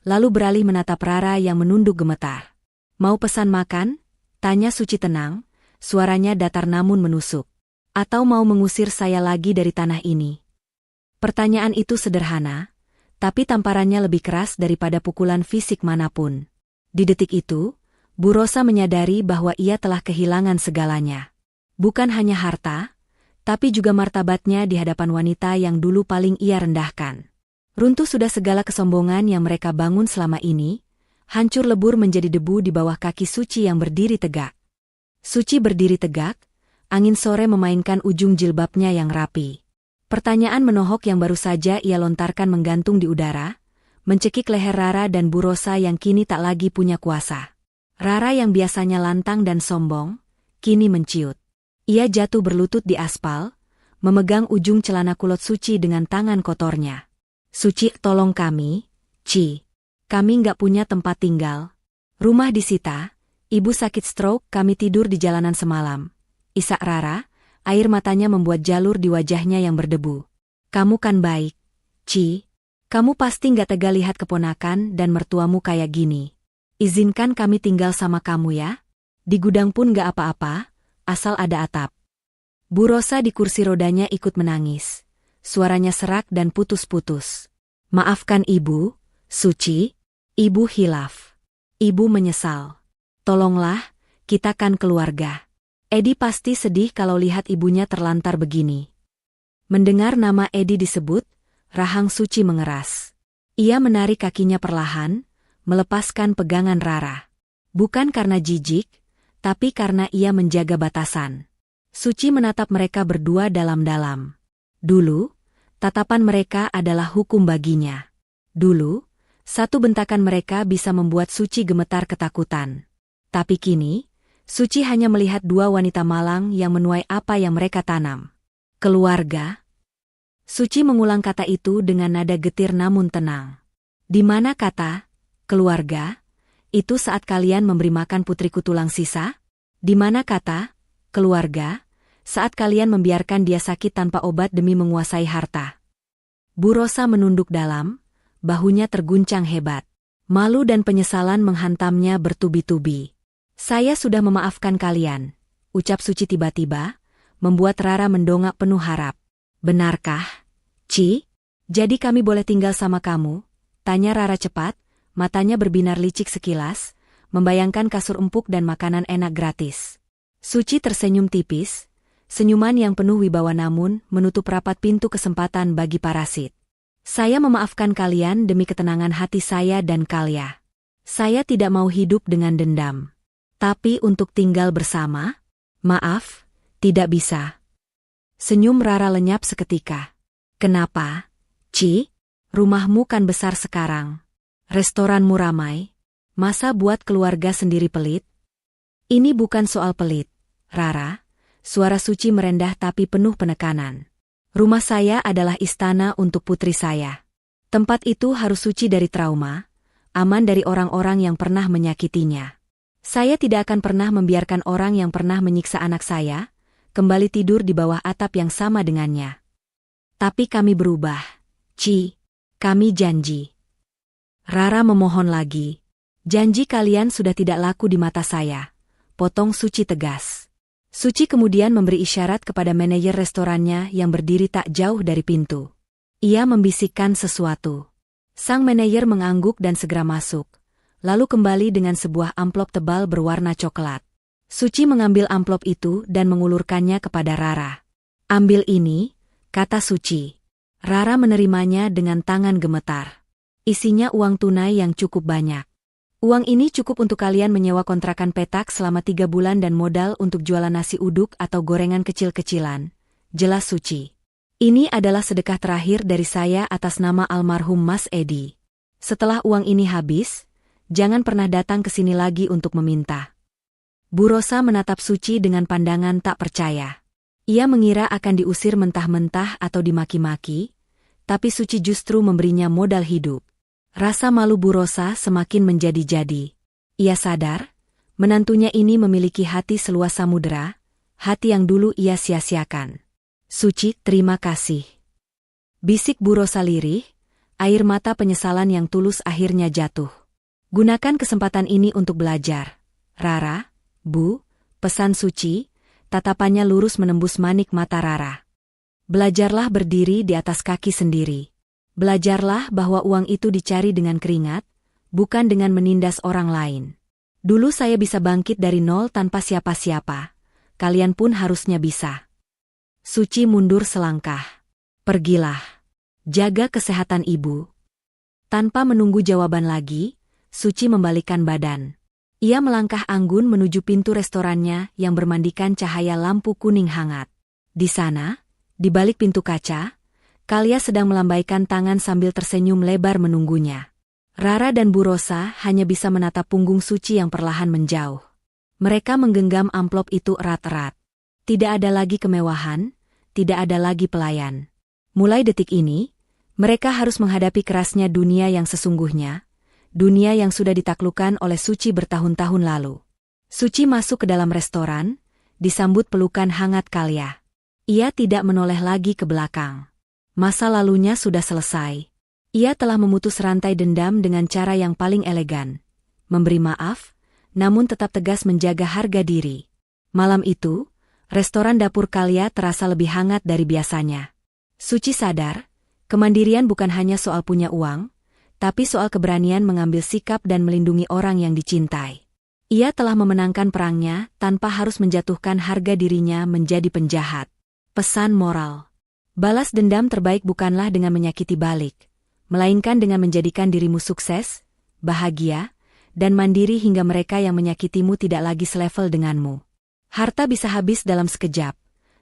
lalu beralih menatap Rara yang menunduk gemetar. "Mau pesan makan?" tanya Suci tenang, suaranya datar namun menusuk. "Atau mau mengusir saya lagi dari tanah ini?" Pertanyaan itu sederhana, tapi tamparannya lebih keras daripada pukulan fisik manapun. Di detik itu, Bu Rosa menyadari bahwa ia telah kehilangan segalanya. Bukan hanya harta, tapi juga martabatnya di hadapan wanita yang dulu paling ia rendahkan. Runtuh sudah segala kesombongan yang mereka bangun selama ini, hancur lebur menjadi debu di bawah kaki Suci yang berdiri tegak. Suci berdiri tegak, angin sore memainkan ujung jilbabnya yang rapi. Pertanyaan menohok yang baru saja ia lontarkan menggantung di udara, mencekik leher Rara dan Bu Rosa yang kini tak lagi punya kuasa. Rara yang biasanya lantang dan sombong, kini menciut. Ia jatuh berlutut di aspal, memegang ujung celana kulot Suci dengan tangan kotornya. "Suci, tolong kami, Ci. Kami nggak punya tempat tinggal. Rumah disita, ibu sakit stroke, kami tidur di jalanan semalam." Isak Rara, air matanya membuat jalur di wajahnya yang berdebu. "Kamu kan baik, Ci. Kamu pasti nggak tega lihat keponakan dan mertuamu kayak gini. Izinkan kami tinggal sama kamu ya. Di gudang pun nggak apa-apa, asal ada atap." Bu Rosa di kursi rodanya ikut menangis. Suaranya serak dan putus-putus. "Maafkan Ibu, Suci. Ibu hilaf. Ibu menyesal. Tolonglah, kita kan keluarga." Edi pasti sedih kalau lihat ibunya terlantar begini. Mendengar nama Edi disebut, rahang Suci mengeras. Ia menarik kakinya perlahan, melepaskan pegangan Rara. Bukan karena jijik, tapi karena ia menjaga batasan. Suci menatap mereka berdua dalam-dalam. Dulu, tatapan mereka adalah hukum baginya. Dulu, satu bentakan mereka bisa membuat Suci gemetar ketakutan. Tapi kini, Suci hanya melihat dua wanita malang yang menuai apa yang mereka tanam. "Keluarga?" Suci mengulang kata itu dengan nada getir namun tenang. "Di mana kata keluarga? Itu saat kalian memberi makan putriku tulang sisa? Di mana kata keluarga saat kalian membiarkan dia sakit tanpa obat demi menguasai harta?" Bu Rosa menunduk dalam, bahunya terguncang hebat. Malu dan penyesalan menghantamnya bertubi-tubi. "Saya sudah memaafkan kalian," ucap Suci tiba-tiba, membuat Rara mendongak penuh harap. "Benarkah, Ci? Jadi kami boleh tinggal sama kamu?" tanya Rara cepat, matanya berbinar licik sekilas, membayangkan kasur empuk dan makanan enak gratis. Suci tersenyum tipis, senyuman yang penuh wibawa namun menutup rapat pintu kesempatan bagi parasit. "Saya memaafkan kalian demi ketenangan hati saya dan Kalia. Saya tidak mau hidup dengan dendam. Tapi untuk tinggal bersama? Maaf, tidak bisa." Senyum Rara lenyap seketika. "Kenapa, Ci? Rumahmu kan besar sekarang. Restoranmu ramai. Masa buat keluarga sendiri pelit?" "Ini bukan soal pelit, Rara." Suara Suci merendah tapi penuh penekanan. "Rumah saya adalah istana untuk putri saya. Tempat itu harus suci dari trauma, aman dari orang-orang yang pernah menyakitinya. Saya tidak akan pernah membiarkan orang yang pernah menyiksa anak saya kembali tidur di bawah atap yang sama dengannya. Tapi kami berubah, Ci. Kami janji." Rara memohon lagi. "Janji kalian sudah tidak laku di mata saya," potong Suci tegas. Suci kemudian memberi isyarat kepada manajer restorannya yang berdiri tak jauh dari pintu. Ia membisikkan sesuatu. Sang manajer mengangguk dan segera masuk, lalu kembali dengan sebuah amplop tebal berwarna coklat. Suci mengambil amplop itu dan mengulurkannya kepada Rara. Ambil ini, kata Suci. Rara menerimanya dengan tangan gemetar. Isinya uang tunai yang cukup banyak. Uang ini cukup untuk kalian menyewa kontrakan petak selama 3 bulan dan modal untuk jualan nasi uduk atau gorengan kecil-kecilan. Jelas Suci. Ini adalah sedekah terakhir dari saya atas nama almarhum Mas Edi. Setelah uang ini habis, jangan pernah datang ke sini lagi untuk meminta. Bu Rosa menatap Suci dengan pandangan tak percaya. Ia mengira akan diusir mentah-mentah atau dimaki-maki, tapi Suci justru memberinya modal hidup. Rasa malu Bu Rosa semakin menjadi-jadi. Ia sadar, menantunya ini memiliki hati seluas samudera, hati yang dulu ia sia-siakan. Suci, terima kasih. Bisik Bu Rosa lirih, air mata penyesalan yang tulus akhirnya jatuh. Gunakan kesempatan ini untuk belajar. Rara, Bu, pesan Suci, tatapannya lurus menembus manik mata Rara. Belajarlah berdiri di atas kaki sendiri. Belajarlah bahwa uang itu dicari dengan keringat, bukan dengan menindas orang lain. Dulu saya bisa bangkit dari nol tanpa siapa-siapa. Kalian pun harusnya bisa. Suci mundur selangkah. Pergilah. Jaga kesehatan ibu. Tanpa menunggu jawaban lagi, Suci membalikkan badan. Ia melangkah anggun menuju pintu restorannya yang bermandikan cahaya lampu kuning hangat. Di sana, di balik pintu kaca, Kalia sedang melambaikan tangan sambil tersenyum lebar menunggunya. Rara dan Bu Rosa hanya bisa menatap punggung Suci yang perlahan menjauh. Mereka menggenggam amplop itu erat-erat. Tidak ada lagi kemewahan, tidak ada lagi pelayan. Mulai detik ini, mereka harus menghadapi kerasnya dunia yang sesungguhnya, dunia yang sudah ditaklukkan oleh Suci bertahun-tahun lalu. Suci masuk ke dalam restoran, disambut pelukan hangat Kalia. Ia tidak menoleh lagi ke belakang. Masa lalunya sudah selesai. Ia telah memutus rantai dendam dengan cara yang paling elegan. Memberi maaf, namun tetap tegas menjaga harga diri. Malam itu, restoran dapur Kalia terasa lebih hangat dari biasanya. Suci sadar, kemandirian bukan hanya soal punya uang, tapi soal keberanian mengambil sikap dan melindungi orang yang dicintai. Ia telah memenangkan perangnya tanpa harus menjatuhkan harga dirinya menjadi penjahat. Pesan moral. Balas dendam terbaik bukanlah dengan menyakiti balik, melainkan dengan menjadikan dirimu sukses, bahagia, dan mandiri hingga mereka yang menyakitimu tidak lagi selevel denganmu. Harta bisa habis dalam sekejap,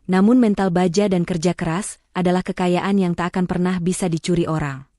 namun mental baja dan kerja keras adalah kekayaan yang tak akan pernah bisa dicuri orang.